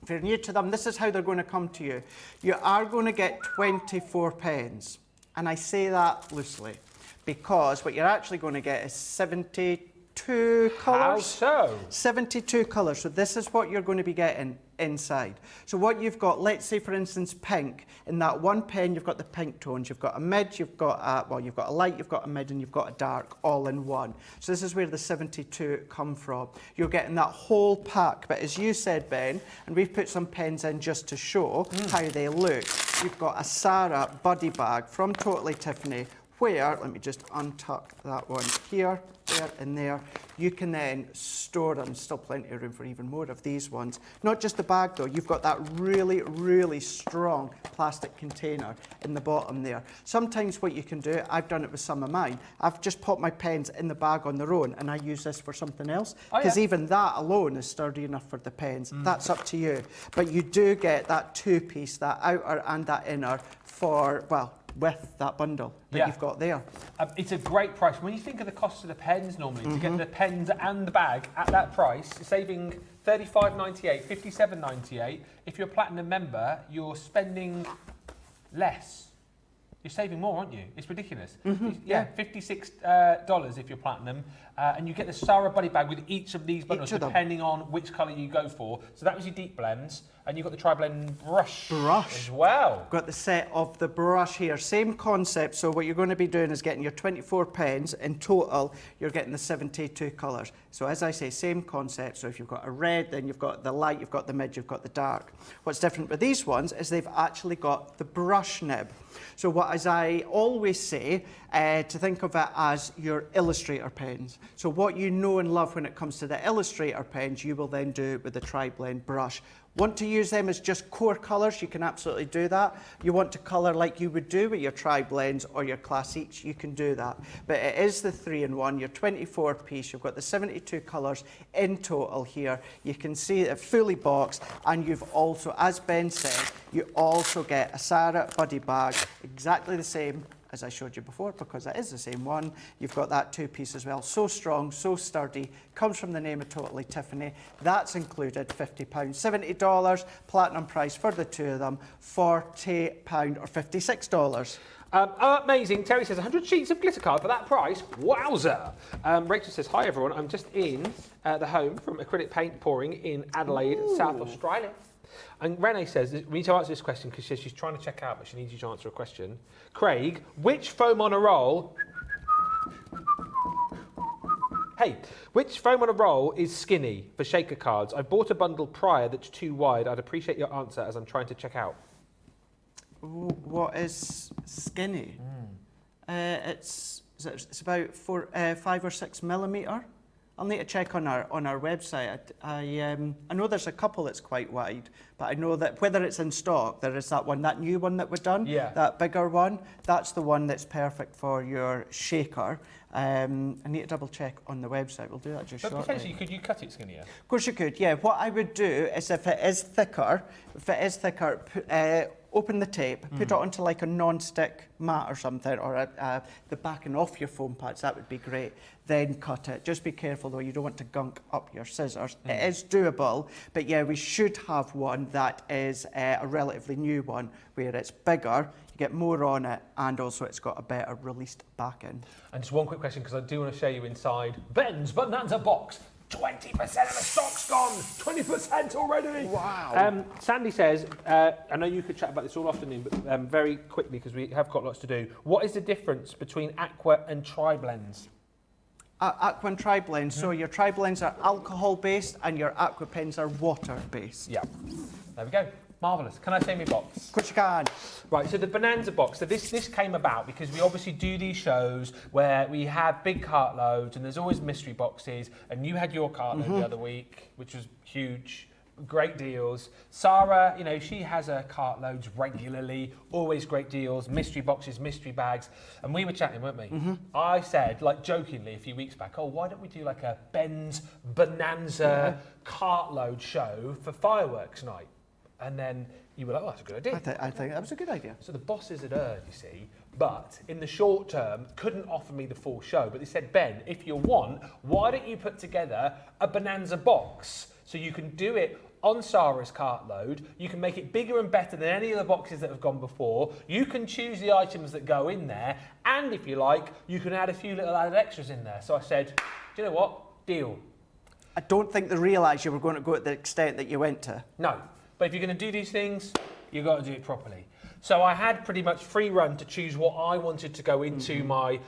If you're new to them, this is how they're going to come to you. You are going to get 24 pens. And I say that loosely because what you're actually going to get is 72 colours. How so? 72 colours. So this is what you're going to be getting inside. So what you've got, let's say for instance pink. In that one pen you've got the pink tones, you've got a mid, you've got a light, you've got a mid and you've got a dark all in one. So this is where the 72 come from. You're getting that whole pack, but as you said, Ben, and we've put some pens in just to show how they look. You've got a Sarah Buddy bag from Totally Tiffany where, let me just untuck that one here, there and there. You can then store them, still plenty of room for even more of these ones. Not just the bag though, you've got that really, really strong plastic container in the bottom there. Sometimes what you can do, I've done it with some of mine, I've just popped my pens in the bag on their own and I use this for something else, because even that alone is sturdy enough for the pens. That's up to you. But you do get that two-piece, that outer and that inner for, well, with that bundle that you've got there. It's a great price. When you think of the cost of the pens normally, to get the pens and the bag at that price, saving $35.98, $57.98. If you're a platinum member, you're spending less. You're saving more, aren't you? It's ridiculous. Yeah, $56 if you're platinum. And you get the Sarah Buddy bag with each of these bundles, depending on which colour you go for. So that was your deep blends. And you've got the tri-blend brush as well. Got the set of the brush here. Same concept. So what you're going to be doing is getting your 24 pens. In total, you're getting the 72 colours. So as I say, same concept. So if you've got a red, then you've got the light, you've got the mid, you've got the dark. What's different with these ones is they've actually got the brush nib. So what, as I always say, to think of it as your illustrator pens. So what you know and love when it comes to the illustrator pens, you will then do with the tri-blend brush. Want to use them as just core colours, you can absolutely do that. You want to colour like you would do with your tri-blends or your classiques, you can do that. But it is the 3-in-1, your 24 piece, you've got the 72 colours in total here. You can see it fully boxed, and you've also, as Ben said, you also get a Sarah Buddy bag, exactly the same as I showed you before, because it is the same one. You've got that 2-piece as well. So strong, so sturdy, comes from the name of Totally Tiffany. That's included £50, $70, platinum price for the two of them, £40 or $56. Amazing. Terry says 100 sheets of glitter card for that price. Wowzer. Rachel says, hi everyone, I'm just in the home from acrylic paint pouring in Adelaide, South Australia. And Renee says, we need to answer this question because she says she's trying to check out, but she needs you to answer a question. Craig, which foam on a roll... Hey, which foam on a roll is skinny for shaker cards? I bought a bundle prior that's too wide. I'd appreciate your answer as I'm trying to check out. What is skinny? It's about 5 or 6 millimetre. I'll need to check on our website. I know there's a couple that's quite wide, but I know that whether it's in stock, there is that new one that we've done, that bigger one. That's the one that's perfect for your shaker. I need to double check on the website. We'll do that just shortly. Potentially, could you cut it skinnier? Of course you could, yeah. What I would do is if it is thicker, open the tape, put it onto like a non-stick mat or something, or the backing off your foam pads, that would be great. Then cut it. Just be careful though, you don't want to gunk up your scissors. It is doable, but yeah, we should have one that is a relatively new one, where it's bigger, you get more on it, and also it's got a better released backing. And just one quick question, because I do want to show you inside Ben's Bonanza box. 20% of the stock's gone! 20% already! Wow. Sandy says, I know you could chat about this all afternoon, but very quickly, because we have got lots to do. What is the difference between aqua and tri-blends? Aqua and tri-blends. So your tri-blends are alcohol-based and your aqua pens are water-based. Yeah. There we go. Marvellous. Can I say my box? Of course you can. Right, so the Bonanza box. So this came about because we obviously do these shows where we have big cartloads and there's always mystery boxes. And you had your cartload the other week, which was huge. Great deals. Sarah, you know, she has her cartloads regularly, always great deals, mystery boxes, mystery bags. And we were chatting, weren't we? I said, like jokingly a few weeks back, oh, why don't we do like a Ben's Bonanza cartload show for fireworks night? And then you were like, oh, that's a good idea. I think that was a good idea. So the bosses had heard, you see, but in the short term, couldn't offer me the full show. But they said, Ben, if you want, why don't you put together a Bonanza box so you can do it on Sarah's cartload, you can make it bigger and better than any of the boxes that have gone before, you can choose the items that go in there, and if you like, you can add a few little added extras in there. So I said, do you know what? Deal. I don't think they realised you were going to go to the extent that you went to. No. But if you're going to do these things, you've got to do it properly. So I had pretty much free run to choose what I wanted to go into my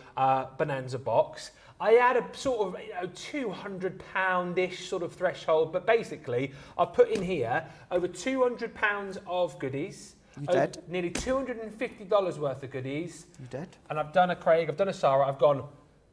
Bonanza box. I had a sort of £200-ish sort of threshold, but basically I put in here over £200 of goodies. You did. Nearly $250 worth of goodies. You did. And I've done a Craig, I've done a Sarah, I've gone,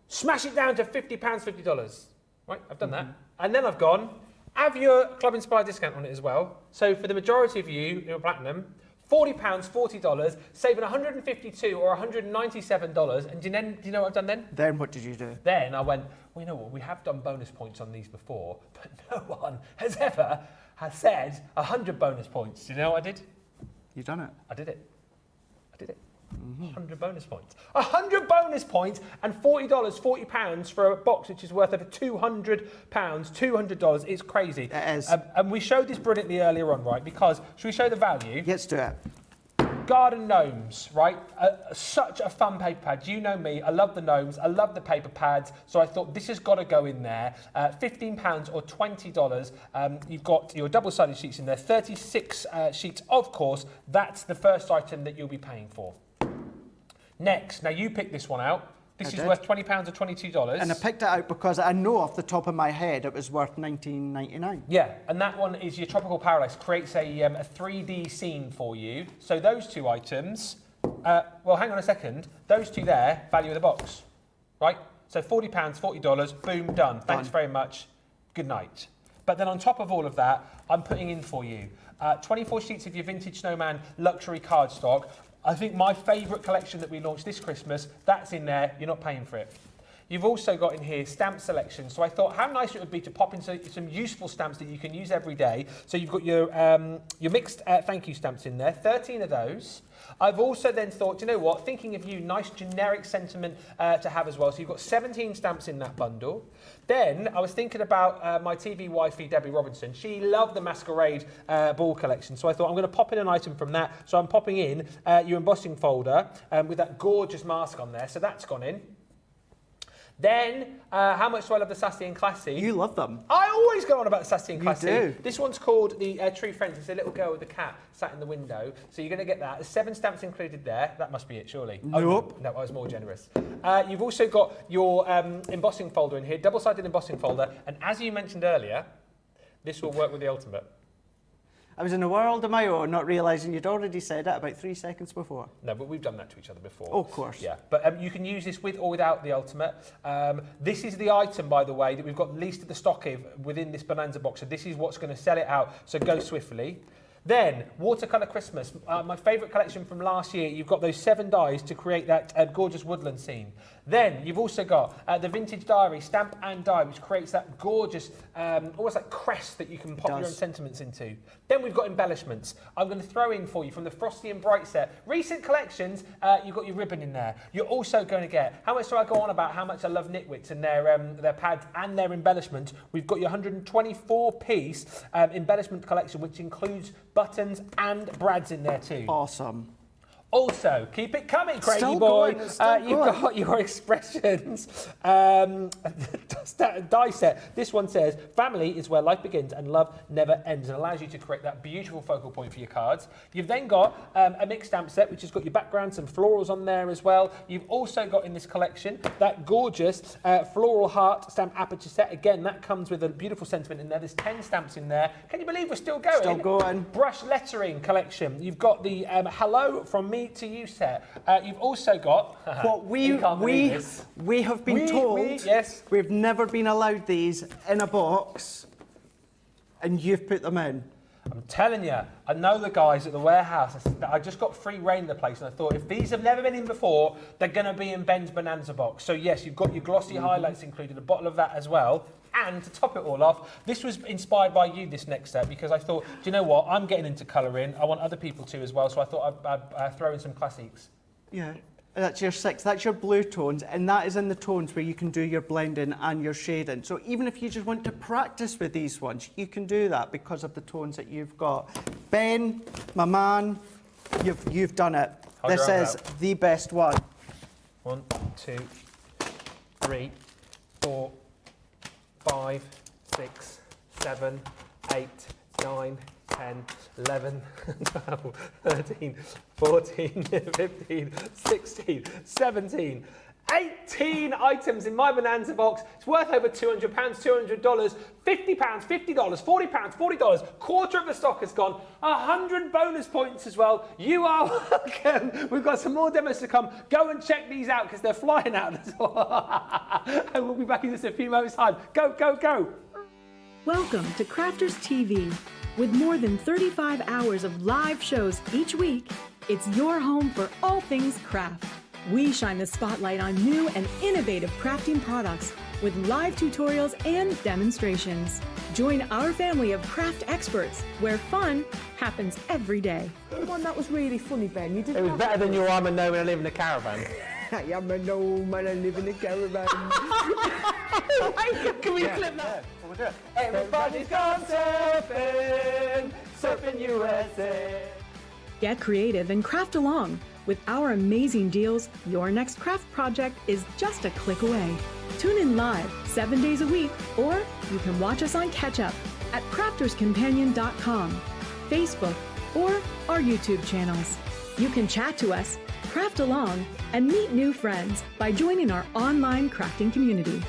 smash it down to £50, $50. Right, I've done that. And then I've gone, have your Club Inspired discount on it as well. So for the majority of you who are platinum, £40, $40, saving $152 or $197. And do you know what I've done then? Then what did you do? Then I went, well, you know what, we have done bonus points on these before, but no one has ever said 100 bonus points. Do you know what I did? You done it. I did it. I did it. 100 bonus points. 100 bonus points and $40, £40 for a box which is worth over £200, $200. It's crazy. It is. And we showed this brilliantly earlier on, right? Because, should we show the value? Let's do it. Garden gnomes, right? Such a fun paper pad. You know me, I love the gnomes, I love the paper pads, so I thought this has got to go in there. £15 or $20. You've got your double-sided sheets in there, 36 sheets, of course. That's the first item that you'll be paying for. Next, now you picked this one out. This is worth £20 or $22. And I picked it out because I know off the top of my head it was worth $19.99. Yeah, and that one is your Tropical Paradise. Creates a 3D scene for you. So those two items, well, hang on a second. Those two there, value of the box, right? So £40, $40, boom, done. Thanks very much. Good night. But then on top of all of that, I'm putting in for you 24 sheets of your Vintage Snowman luxury cardstock. I think my favourite collection that we launched this Christmas, that's in there, you're not paying for it. You've also got in here stamp selection. So I thought how nice it would be to pop in some useful stamps that you can use every day. So you've got your mixed thank you stamps in there, 13 of those. I've also then thought, you know what, thinking of you, nice generic sentiment to have as well. So you've got 17 stamps in that bundle. Then I was thinking about my TV wifey, Debbie Robinson. She loved the Masquerade ball collection. So I thought I'm going to pop in an item from that. So I'm popping in your embossing folder with that gorgeous mask on there. So that's gone in. Then, how much do I love the Sassy and Classy? You love them. I always go on about Sassy and Classy. You do. This one's called the True Friends. It's a little girl with a cat sat in the window. So you're going to get that. There's 7 stamps included there. That must be it, surely. Nope. Oh, no, I was more generous. You've also got your embossing folder in here, double-sided embossing folder. And as you mentioned earlier, this will work with the Ultimate. I was in a world of my own, not realising you'd already said it about 3 seconds before. No, but we've done that to each other before. Oh, of course. Yeah, but you can use this with or without the Ultimate. This is the item, by the way, that we've got least of the stock of within this Bonanza box. So this is what's going to sell it out. So go swiftly. Then, Watercolour Christmas, my favourite collection from last year. You've got those 7 dies to create that gorgeous woodland scene. Then, you've also got the Vintage Diary, stamp and die, which creates that gorgeous, almost like crest that you can pop your own sentiments into. Then we've got embellishments. I'm going to throw in for you from the Frosty and Bright set. Recent collections, you've got your ribbon in there. You're also going to get, how much do I go on about how much I love Knitwits and their pads and their embellishments? We've got your 124-piece embellishment collection, which includes buttons and brads in there too. Awesome. Also, keep it coming, Craigie Still boy. going, still You've going. got your expressions die set. This one says, family is where life begins and love never ends, and allows you to create that beautiful focal point for your cards. You've then got a mixed stamp set, which has got your background, some florals on there as well. You've also got in this collection that gorgeous floral heart stamp aperture set. Again, that comes with a beautiful sentiment in there. There's 10 stamps in there. Can you believe we're still going? Still going. Brush lettering collection. You've got the hello from me to you set. You've also got what we have been told. Yes. We've never been allowed these in a box, and you've put them in. I'm telling you, I know the guys at the warehouse. I just got free reign of the place, and I thought if these have never been in before, they're going to be in Ben's Bonanza box. So yes, you've got your glossy highlights included, a bottle of that as well. And to top it all off, this was inspired by you, this next set, because I thought, do you know what? I'm getting into colouring. I want other people to as well, so I thought I'd throw in some classics. Yeah, that's your 6. That's your blue tones, and that is in the tones where you can do your blending and your shading. So even if you just want to practice with these ones, you can do that because of the tones that you've got. Ben, my man, you've done it. Hold This your arm is out. the best one. 1, 2, 3, 4, 5, 6, 7, 8, 9, 10, 11, 12, 13, 14, 15, 16, 17, 18 items in my Bonanza box. It's worth over £200, $200, £50, $50, £40, $40. Quarter of the stock has gone. 100 bonus points as well. You are welcome. We've got some more demos to come. Go and check these out because they're flying out. And we'll be back in just a few moments' time. Go, go, go. Welcome to Crafters TV. With more than 35 hours of live shows each week, it's your home for all things craft. We shine the spotlight on new and innovative crafting products with live tutorials and demonstrations. Join our family of craft experts where fun happens every day. One that was really funny, Ben. You did. It was better than your I'm a gnome and I live in a caravan. I am a gnome and I live in a caravan. Can we clip that? Well, we'll do it. Everybody's gone surfing, surfing USA. Get creative and craft along. With our amazing deals, your next craft project is just a click away. Tune in live 7 days a week, or you can watch us on Catch Up at crafterscompanion.com, Facebook, or our YouTube channels. You can chat to us, craft along, and meet new friends by joining our online crafting community.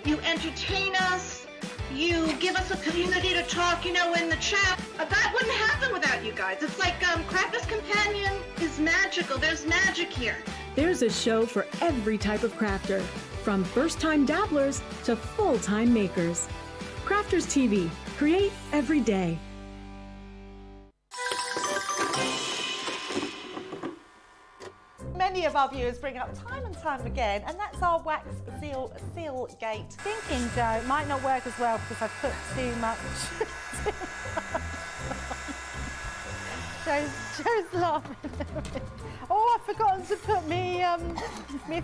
You entertain us. You give us a community to talk, in the chat. That wouldn't happen without you guys. It's like Crafters Companion is magical. There's magic here. There's a show for every type of crafter, from first-time dabblers to full-time makers. Crafters TV. Create every day. Many of our viewers bring up time and time again, and that's our wax seal gate. Thinking, Joe, it might not work as well because I've put too much. Joe's laughing at me. Oh, I've forgotten to put me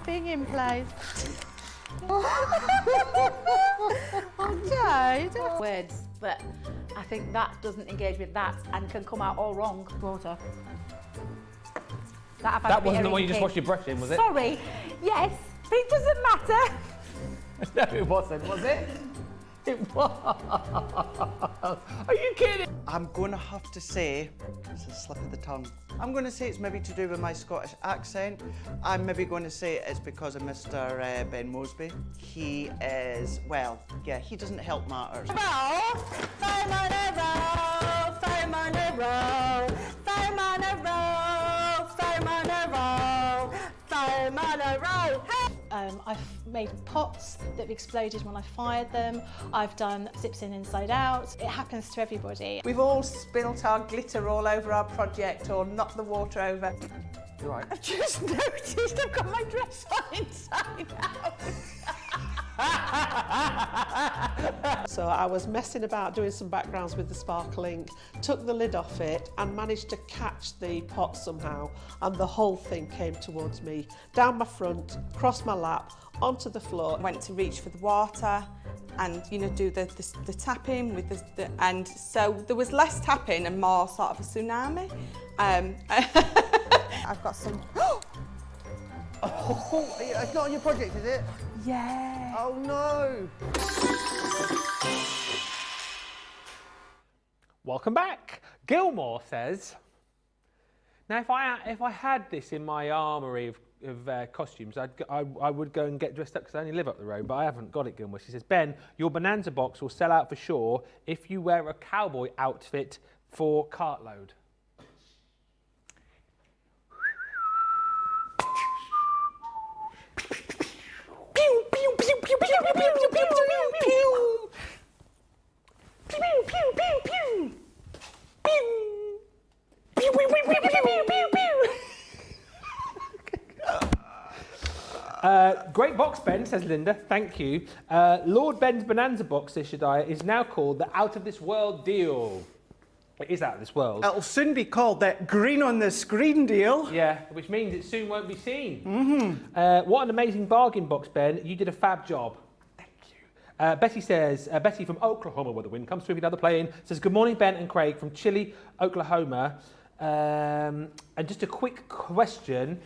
thing in place. Oh, Joe. Words, but I think that doesn't engage with that and can come out all wrong. Water. That wasn't the one you just washed your brush in, was it? Sorry. Yes, but it doesn't matter. No, it wasn't, was it? It was. Are you kidding? I'm going to have to say, it's a slip of the tongue. I'm going to say it's maybe to do with my Scottish accent. I'm maybe going to say it's because of Mr. Ben Moseby. He is, well, yeah, he doesn't help matters. I've made pots that have exploded when I fired them. I've done zips in inside out. It happens to everybody. We've all spilt our glitter all over our project or knocked the water over. You're right. I've just noticed I've got my dress on inside out. So I was messing about doing some backgrounds with the sparkling, took the lid off it and managed to catch the pot somehow, and the whole thing came towards me, down my front, across my lap, onto the floor. Went to reach for the water and do the tapping with the and so there was less tapping and more sort of a tsunami. I've got some. Oh, it's not on your project, is it? Yeah. Oh no. Welcome back. Gilmore says, now if I had this in my armoury of costumes, I would go and get dressed up because I only live up the road, but I haven't got it, Gilmore. She says, Ben, your Bonanza box will sell out for sure if you wear a cowboy outfit for cartload. Great box, Ben, says Linda. Thank you. Lord Ben's Bonanza box this year is now called the Out of This World deal. It is out of this world. It'll soon be called that green on the screen deal. Yeah, which means it soon won't be seen. Mm-hmm. What an amazing bargain box, Ben. You did a fab job. Thank you. Betty says, Betty from Oklahoma, where the wind comes through another plane, says, good morning, Ben and Craig from Chile, Oklahoma. And just a quick question.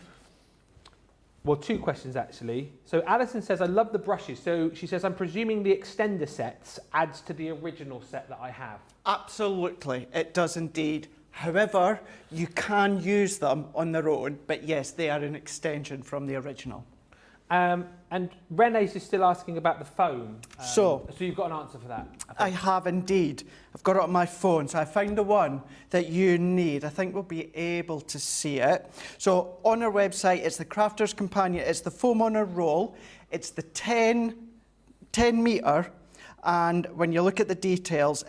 Well, two questions, actually. So Alison says, I love the brushes. So she says, I'm presuming the extender sets adds to the original set that I have. Absolutely, it does indeed. However, you can use them on their own, but yes, they are an extension from the original. And Renee's is still asking about the foam. So you've got an answer for that? I have indeed. I've got it on my phone, so I found the one that you need. I think we'll be able to see it. So on our website, it's the Crafter's Companion. It's the foam on a roll. It's the 10 metre. And when you look at the details,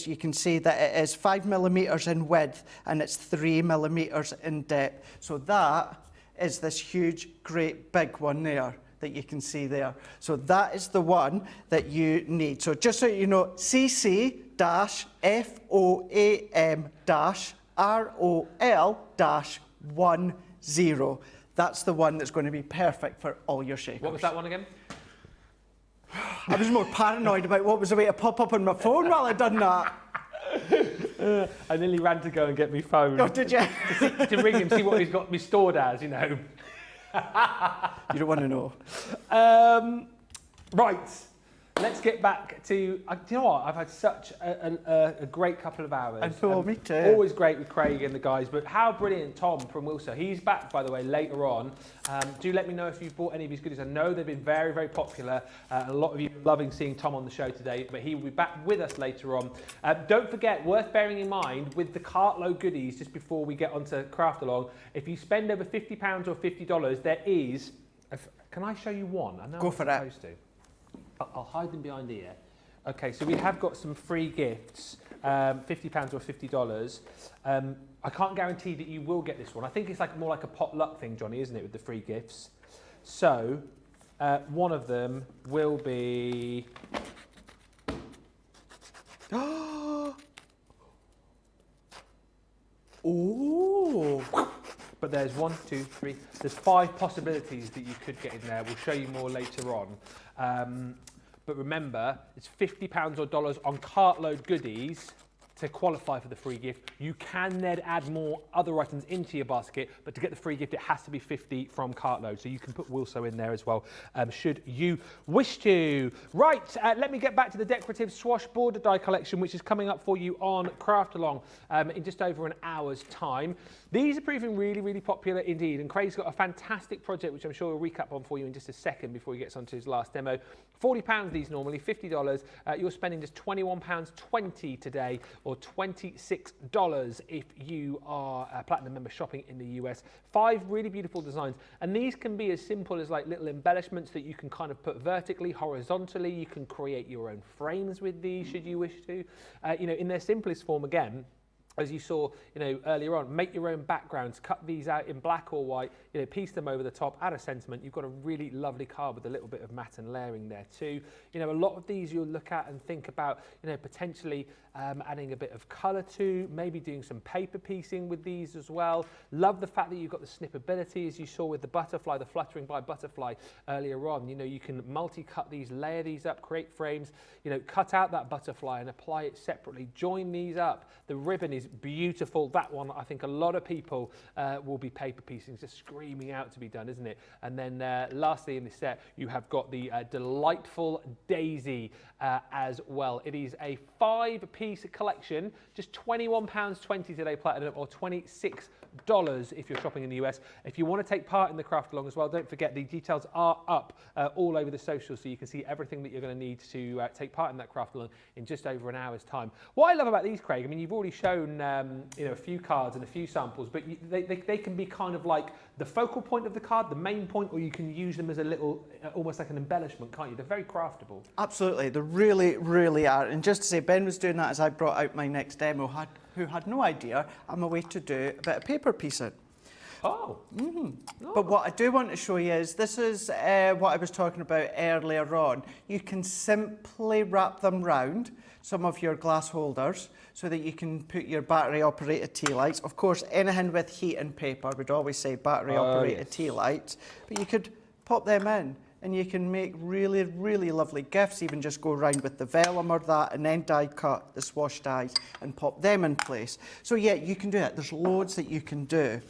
you can see that it is 5 millimetres in width and it's 3 millimetres in depth. So that is this huge, great, big one there that you can see there. So that is the one that you need. So just so you know, CC FOAM-ROL-10. That's the one that's going to be perfect for all your shakers. What was that one again? I was more paranoid about what was the way to pop up on my phone while I'd done that. I nearly ran to go and get my phone. Oh, did you? to ring him, see what he's got me stored as, you know. You don't want to know. Right, let's get back to... do you know what? I've had such a great couple of hours. And me too. Always great with Craig and the guys, but how brilliant Tom from Willso. He's back, by the way, later on. Do let me know if you've bought any of his goodies. I know they've been very, very popular. A lot of you are loving seeing Tom on the show today, but he will be back with us later on. Don't forget, worth bearing in mind, with the cartload goodies, just before we get onto Craft Along, if you spend over £50 or $50, there is... Can I show you one? I know Go I'm for supposed to. I'll hide them behind here. Okay, so we have got some free gifts, £50 or $50. I can't guarantee that you will get this one. I think it's like more like a potluck thing, Johnny, isn't it, with the free gifts? So, one of them will be... Oh! But there's 1, 2, 3, there's 5 possibilities that you could get in there. We'll show you more later on. But remember, it's £50 or dollars on cartload goodies to qualify for the free gift. You can then add more other items into your basket, but to get the free gift, it has to be 50 from cartload. So you can put Willso in there as well, should you wish to. Right, let me get back to the decorative Swash border die collection, which is coming up for you on Craft Along in just over an hour's time. These are proving really, really popular indeed, and Craig's got a fantastic project, which I'm sure we'll recap on for you in just a second before he gets onto his last demo. £40 these normally, $50. You're spending just £21.20 today, or $26 if you are a Platinum member shopping in the US. 5 really beautiful designs, and these can be as simple as like little embellishments that you can kind of put vertically, horizontally. You can create your own frames with these should you wish to. You know, in their simplest form, again, as you saw, you know, earlier on, make your own backgrounds, cut these out in black or white, you know, piece them over the top, add a sentiment. You've got a really lovely card with a little bit of matte and layering there too. You know, a lot of these you'll look at and think about, you know, potentially adding a bit of colour to, maybe doing some paper piecing with these as well. Love the fact that you've got the snippability, as you saw with the butterfly, the fluttering by butterfly earlier on. You know, you can multi-cut these, layer these up, create frames, you know, cut out that butterfly and apply it separately, join these up. The ribbon is beautiful. That one, I think a lot of people will be paper piecing, just screaming out to be done, isn't it? And then lastly in this set, you have got the delightful daisy as well. It is a 5-piece collection, just £21.20 today, Platinum, or $26 if you're shopping in the US. If you want to take part in the Craft Along as well, don't forget the details are up all over the socials, so you can see everything that you're going to need to take part in that Craft Along in just over an hour's time. What I love about these, Craig, I mean, you've already shown you know, a few cards and a few samples, but they can be kind of like the focal point of the card, the main point, or you can use them as a little, almost like an embellishment, can't you? They're very craftable. Absolutely, they really, really are. And just to say, Ben was doing that as I brought out my next demo, who had no idea I'm away to do a bit of paper piecing. Oh. Oh. But what I do want to show you is, this is what I was talking about earlier on. You can simply wrap them round some of your glass holders so that you can put your battery operated tea lights. Of course, anything with heat and paper, we'd always say battery operated tea lights, but you could pop them in and you can make really, really lovely gifts, even just go around with the vellum or that and then die cut the Swash dies and pop them in place. So yeah, you can do it. There's loads that you can do.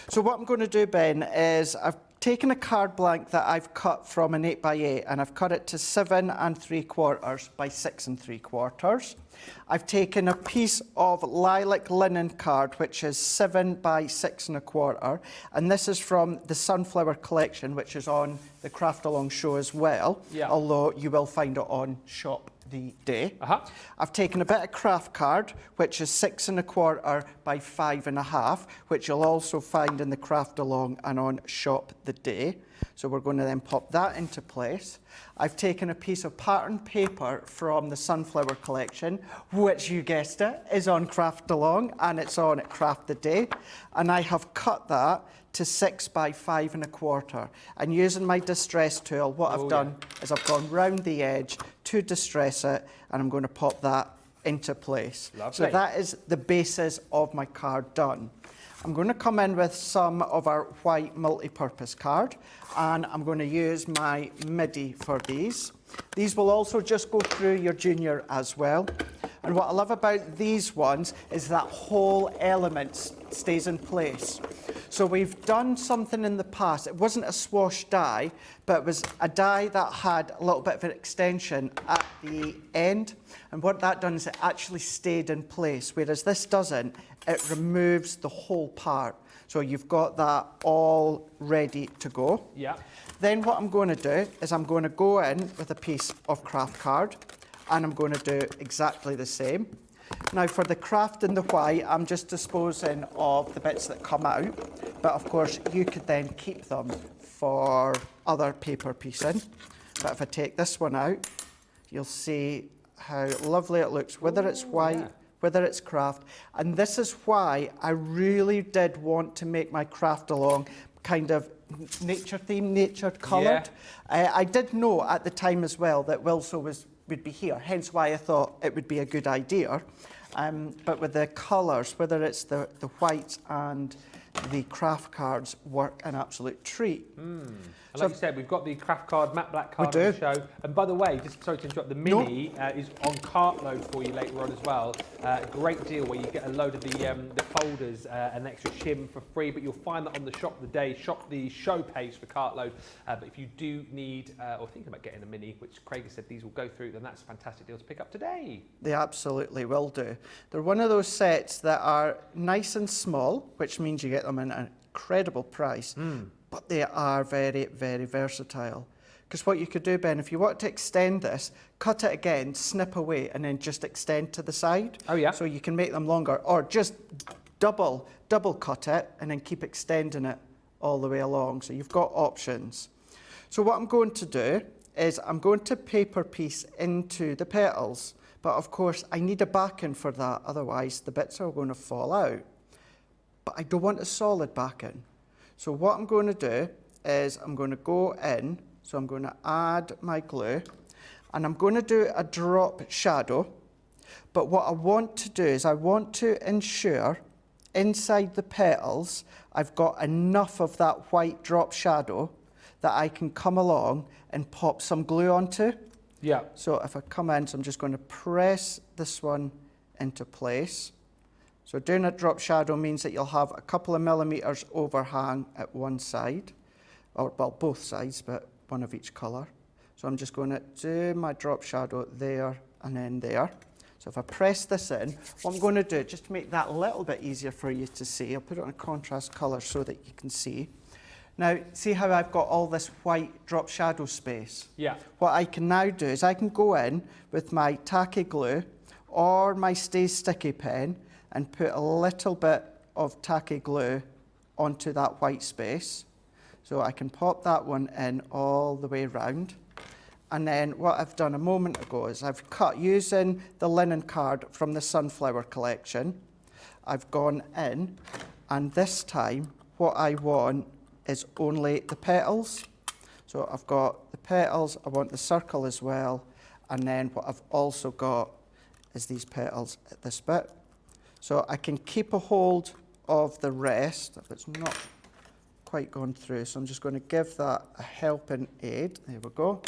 So what I'm going to do, Ben, is I've taken a card blank that I've cut from an 8x8 and I've cut it to 7 3/4 by 6 3/4. I've taken a piece of lilac linen card, which is 7 by 6 1/4, and this is from the Sunflower collection, which is on the Craft Along show as well, although you will find it on Shop the Day. I've taken a bit of craft card, which is 6 1/4 by 5 1/2, which you'll also find in the Craft Along and on Shop the Day. So we're going to then pop that into place. I've taken a piece of pattern paper from the Sunflower collection, which, you guessed it, is on Craft Along and it's on at Craft the Day. And I have cut that to 6 by 5 1/4. And using my distress tool, what I've done is I've gone round the edge to distress it, and I'm going to pop that into place. Lovely. So that is the basis of my card done. I'm going to come in with some of our white multi-purpose card, and I'm going to use my MIDI for these. These will also just go through your junior as well. And what I love about these ones is that whole element stays in place. So we've done something in the past. It wasn't a swash die, but it was a die that had a little bit of an extension at the end. And what that done is it actually stayed in place, whereas this doesn't. It removes the whole part. So you've got that all ready to go. Yeah. Then what I'm going to do is I'm going to go in with a piece of craft card, and I'm going to do exactly the same. Now for the craft in the white, I'm just disposing of the bits that come out, but of course you could then keep them for other paper piecing. But if I take this one out, you'll see how lovely it looks, whether it's white, whether it's craft. And this is why I really did want to make my craft along kind of nature themed, nature coloured. I did know at the time as well that Willso would be here, hence why I thought it would be a good idea. But with the colours, whether it's the white and the craft cards, work an absolute treat. And like you said, we've got the craft card, matte black card on the show. And by the way, just sorry to interrupt, the mini is on cartload for you later on as well. Great deal where you get a load of the folders, an extra shim for free, but you'll find that on the shop of the day, shop the show page for cartload. But if you do need or thinking about getting a mini, which Craig has said these will go through, then that's a fantastic deal to pick up today. They absolutely will do. They're one of those sets that are nice and small, which means you get them in an incredible price. But they are very, very versatile. Because what you could do, Ben, if you want to extend this, cut it again, snip away, and then just extend to the side. Oh, yeah. So you can make them longer. Or just double cut it, and then keep extending it all the way along. So you've got options. So what I'm going to do is I'm going to paper piece into the petals. But of course, I need a backing for that. Otherwise, the bits are going to fall out. But I don't want a solid backing. So what I'm going to do is I'm going to go in, so I'm going to add my glue, and I'm going to do a drop shadow. But what I want to do is I want to ensure inside the petals I've got enough of that white drop shadow that I can come along and pop some glue onto. Yeah. So if I come in, so I'm just going to press this one into place. So doing a drop shadow means that you'll have a couple of millimetres overhang at one side, or well, both sides, but one of each colour. So I'm just going to do my drop shadow there and then there. So if I press this in, what I'm going to do, just to make that a little bit easier for you to see, I'll put it on a contrast colour so that you can see. Now, see how I've got all this white drop shadow space? Yeah. What I can now do is I can go in with my tacky glue or my Stay Sticky pen and put a little bit of tacky glue onto that white space. So I can pop that one in all the way round. And then what I've done a moment ago is I've cut, using the linen card from the Sunflower collection, I've gone in, and this time what I want is only the petals. So I've got the petals, I want the circle as well, and then what I've also got is these petals at this bit. So I can keep a hold of the rest if it's not quite gone through. So I'm just going to give that a helping aid. There we go.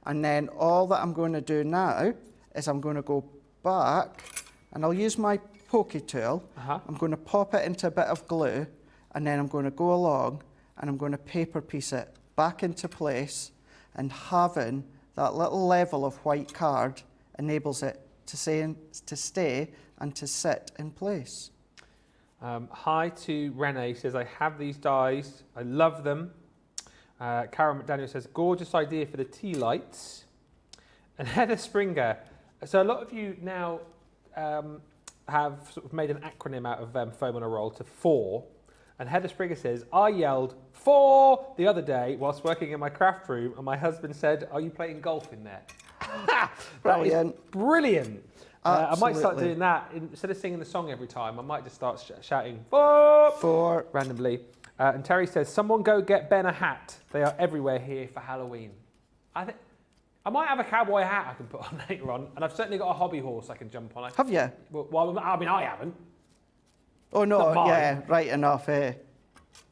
And then all that I'm going to do now is I'm going to go back, and I'll use my pokey tool. I'm going to pop it into a bit of glue, and then I'm going to go along and I'm going to paper piece it back into place, and having that little level of white card enables it to stay and to sit in place. Hi to Renee, says, I have these dies, I love them. Karen McDaniel says, gorgeous idea for the tea lights. And Heather Springer, so a lot of you now have sort of made an acronym out of foam on a roll to 4. And Heather Springer says, I yelled 4 the other day whilst working in my craft room, and my husband said, are you playing golf in there? Brilliant. Brilliant. I might start doing that. Instead of singing the song every time, I might just start shouting 4 randomly. And Terry says, someone go get Ben a hat. They are everywhere here for Halloween. I I might have a cowboy hat I can put on later on, and I've certainly got a hobby horse I can jump on. Have you? Well, I mean, I haven't. Oh no, yeah, right enough, eh?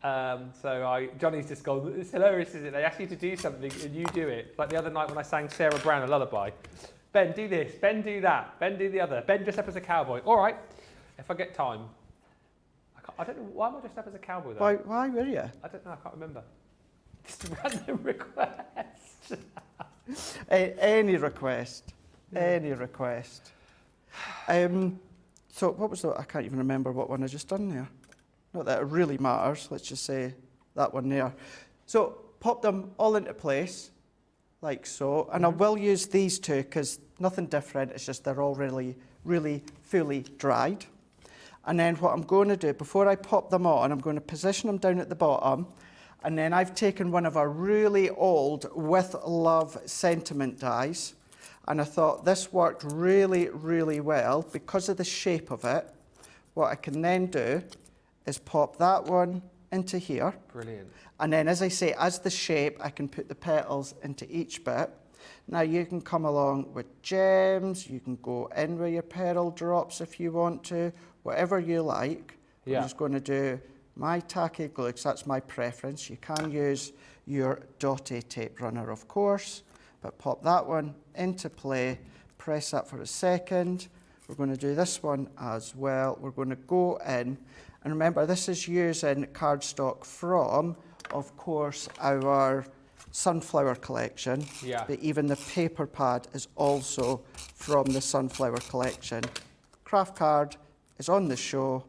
Johnny's just gone, it's hilarious, isn't it? They ask you to do something and you do it. Like the other night when I sang Sarah Brown a lullaby. Ben, do this. Ben, do that. Ben, do the other. Ben, dress up as a cowboy. All right, if I get time. I don't know, why am I dressed up as a cowboy though? Why were you? I don't know, I can't remember. Just a random request. Any request. Any request. So what was that? I can't even remember what one I just done there. Not that it really matters. Let's just say that one there. So pop them all into place, like so. And I will use these two because nothing different. It's just they're all really, really fully dried. And then what I'm going to do, before I pop them on, I'm going to position them down at the bottom. And then I've taken one of our really old With Love sentiment dies. And I thought this worked really, really well because of the shape of it. What I can then do is pop that one into here. Brilliant. And then, as I say, as the shape, I can put the petals into each bit. Now you can come along with gems, you can go in with your pearl drops if you want to, whatever you like. Yeah. I'm just going to do my tacky glue because that's my preference. You can use your dotty tape runner, of course. But pop that one into play, press that for a second. We're going to do this one as well. We're going to go in, and remember this is using cardstock from, of course, our sunflower collection. Yeah. But even the paper pad is also from the sunflower collection. Craft card is on the show,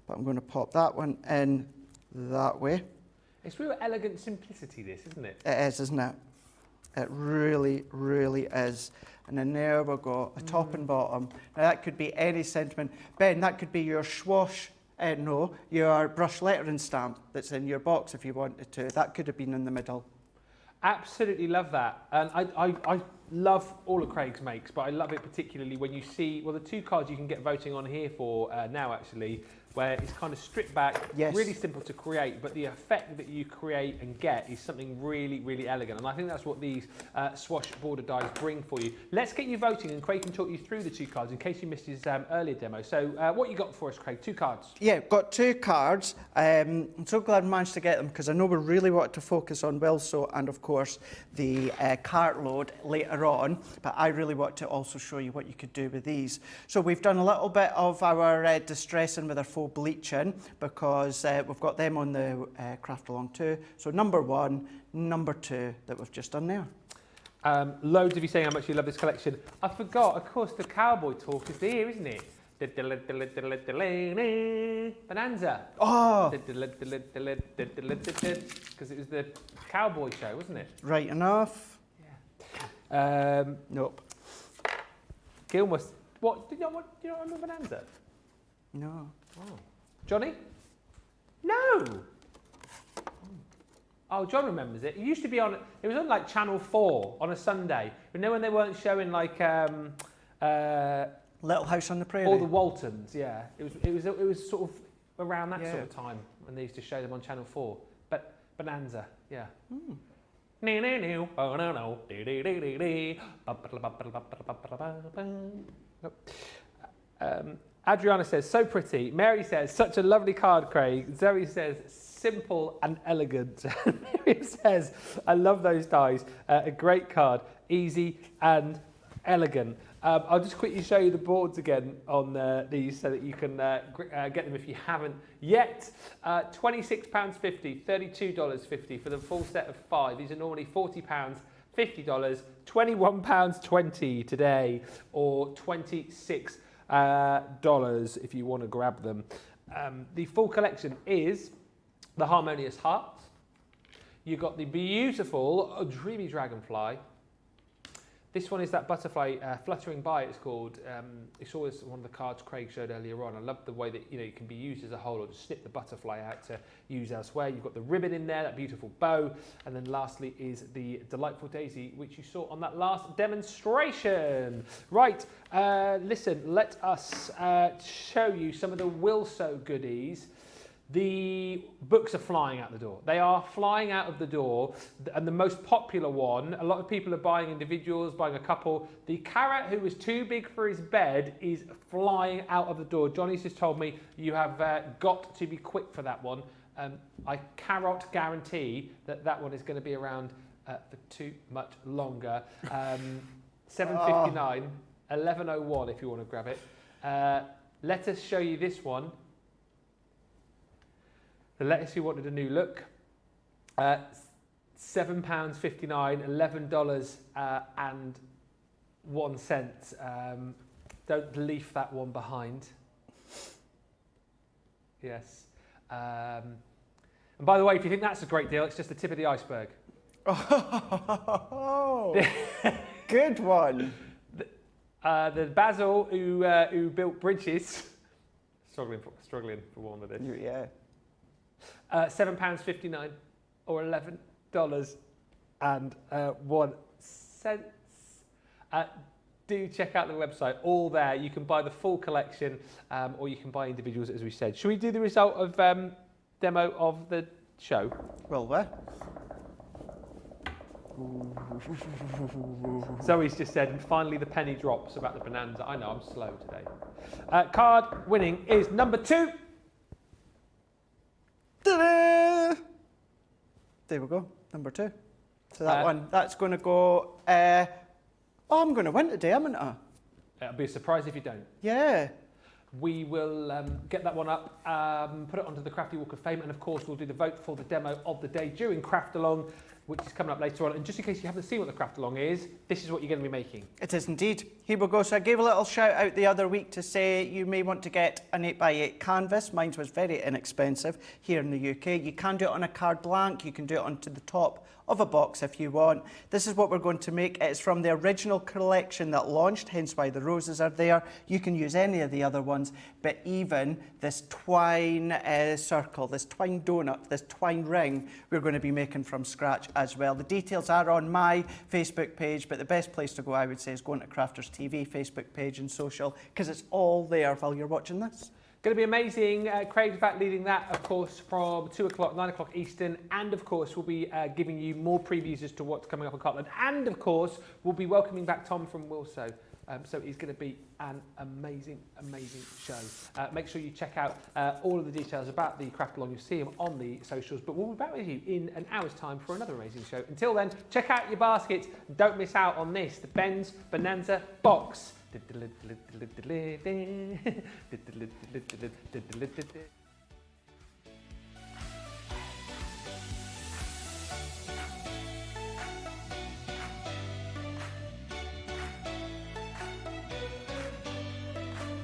but I'm going to pop that one in that way. It's real elegant simplicity, this, isn't it? It is, isn't it? It really, really is. And then there we go, a top and bottom. Now that could be any sentiment. Ben, that could be your Swash, your brush lettering stamp that's in your box if you wanted to. That could have been in the middle. Absolutely love that. And I love all of Craig's makes, but I love it particularly when you see, well, the two cards you can get voting on here for now actually, where it's kind of stripped back, really simple to create, but the effect that you create and get is something really, really elegant. And I think that's what these Swash border dies bring for you. Let's get you voting, and Craig can talk you through the two cards in case you missed his earlier demo. So what you got for us, Craig? Two cards. Yeah, got two cards. I'm so glad I managed to get them because I know we really want to focus on Willso and, of course, the cart load later on, but I really want to also show you what you could do with these. So we've done a little bit of our distressing with our faux bleaching because we've got them on the craft along too. So number one, number two that we've just done there. Loads of you saying how much you love this collection. I forgot, of course, the cowboy talk is here, isn't it? Bonanza. Oh! Because it was the cowboy show, wasn't it? Right enough. Yeah. Nope. Gilmore, what? Do you not remember Bonanza? No. Oh. Johnny? No! Oh, John remembers it. It used to be on, it was on like Channel 4 on a Sunday. You know when they weren't showing like... Little House on the Prairie? All the Waltons, yeah. It was sort of around that sort of time when they used to show them on Channel 4. But Bonanza, yeah. Adriana says, so pretty. Mary says, such a lovely card, Craig. Zoe says, simple and elegant. Miriam says, I love those dies. A great card, easy and elegant. I'll just quickly show you the boards again on these so that you can get them if you haven't yet. £26.50, $32.50 for the full set of 5. These are normally £40, $50, £21.20 today, or $26 if you want to grab them. The full collection is the Harmonious Hearts. You've got the beautiful Dreamy Dragonfly. This one is that butterfly fluttering by, it's called. It's always one of the cards Craig showed earlier on. I love the way that it can be used as a whole, or just snip the butterfly out to use elsewhere. You've got the ribbon in there, that beautiful bow. And then lastly is the Delightful Daisy, which you saw on that last demonstration. Right, listen, let us show you some of the Willso goodies. The books are flying out the door. They are flying out of the door. And the most popular one, a lot of people are buying individuals, buying a couple. The carrot who was too big for his bed is flying out of the door. Johnny's just told me you have got to be quick for that one. I cannot guarantee that that one is going to be around for too much longer. 7.59, 11.01 if you want to grab it. Let us show you this one. The lettuce who wanted a new look. £7.59, $11.01. Don't leave that one behind. Yes. And by the way, if you think that's a great deal, it's just the tip of the iceberg. Oh, good one. The Basil who built bridges, struggling for one of this. Yeah. £7.59 or $11.01. Do check out the website, all there. You can buy the full collection or you can buy individuals, as we said. Should we do the result of demo of the show? Well, where? Zoe's just said, and finally the penny drops about the Bonanza. I know, I'm slow today. Card winning is number 2. Ta-da! There we go, number 2. So that one, that's going to go... I'm going to win today, haven't I? It'll be a surprise if you don't. Yeah. We will get that one up, put it onto the Crafty Walk of Fame, and of course we'll do the vote for the demo of the day during Craft Along, which is coming up later on. And just in case you haven't seen what the Craft Along is, this is what you're going to be making. It is indeed. Here we go. So I gave a little shout out the other week to say you may want to get an 8x8 canvas. Mine was very inexpensive here in the UK. You can do it on a card blank. You can do it onto the top of a box if you want. This is what we're going to make. It's from the original collection that launched, hence why the roses are there. You can use any of the other ones, but even this twine circle, this twine donut, this twine ring, we're going to be making from scratch as well. The details are on my Facebook page, but the best place to go, I would say, is going to Crafters TV Facebook page and social, because it's all there while you're watching this. Going to be amazing. Craig's back leading that, of course, from 2 o'clock, 9 o'clock Eastern. And, of course, we'll be giving you more previews as to what's coming up on Cutland. And, of course, we'll be welcoming back Tom from Willsow. So it's going to be an amazing, amazing show. Make sure you check out all of the details about the Craft Along. You'll see them on the socials. But we'll be back with you in an hour's time for another amazing show. Until then, check out your baskets. Don't miss out on this, the Ben's Bonanza box.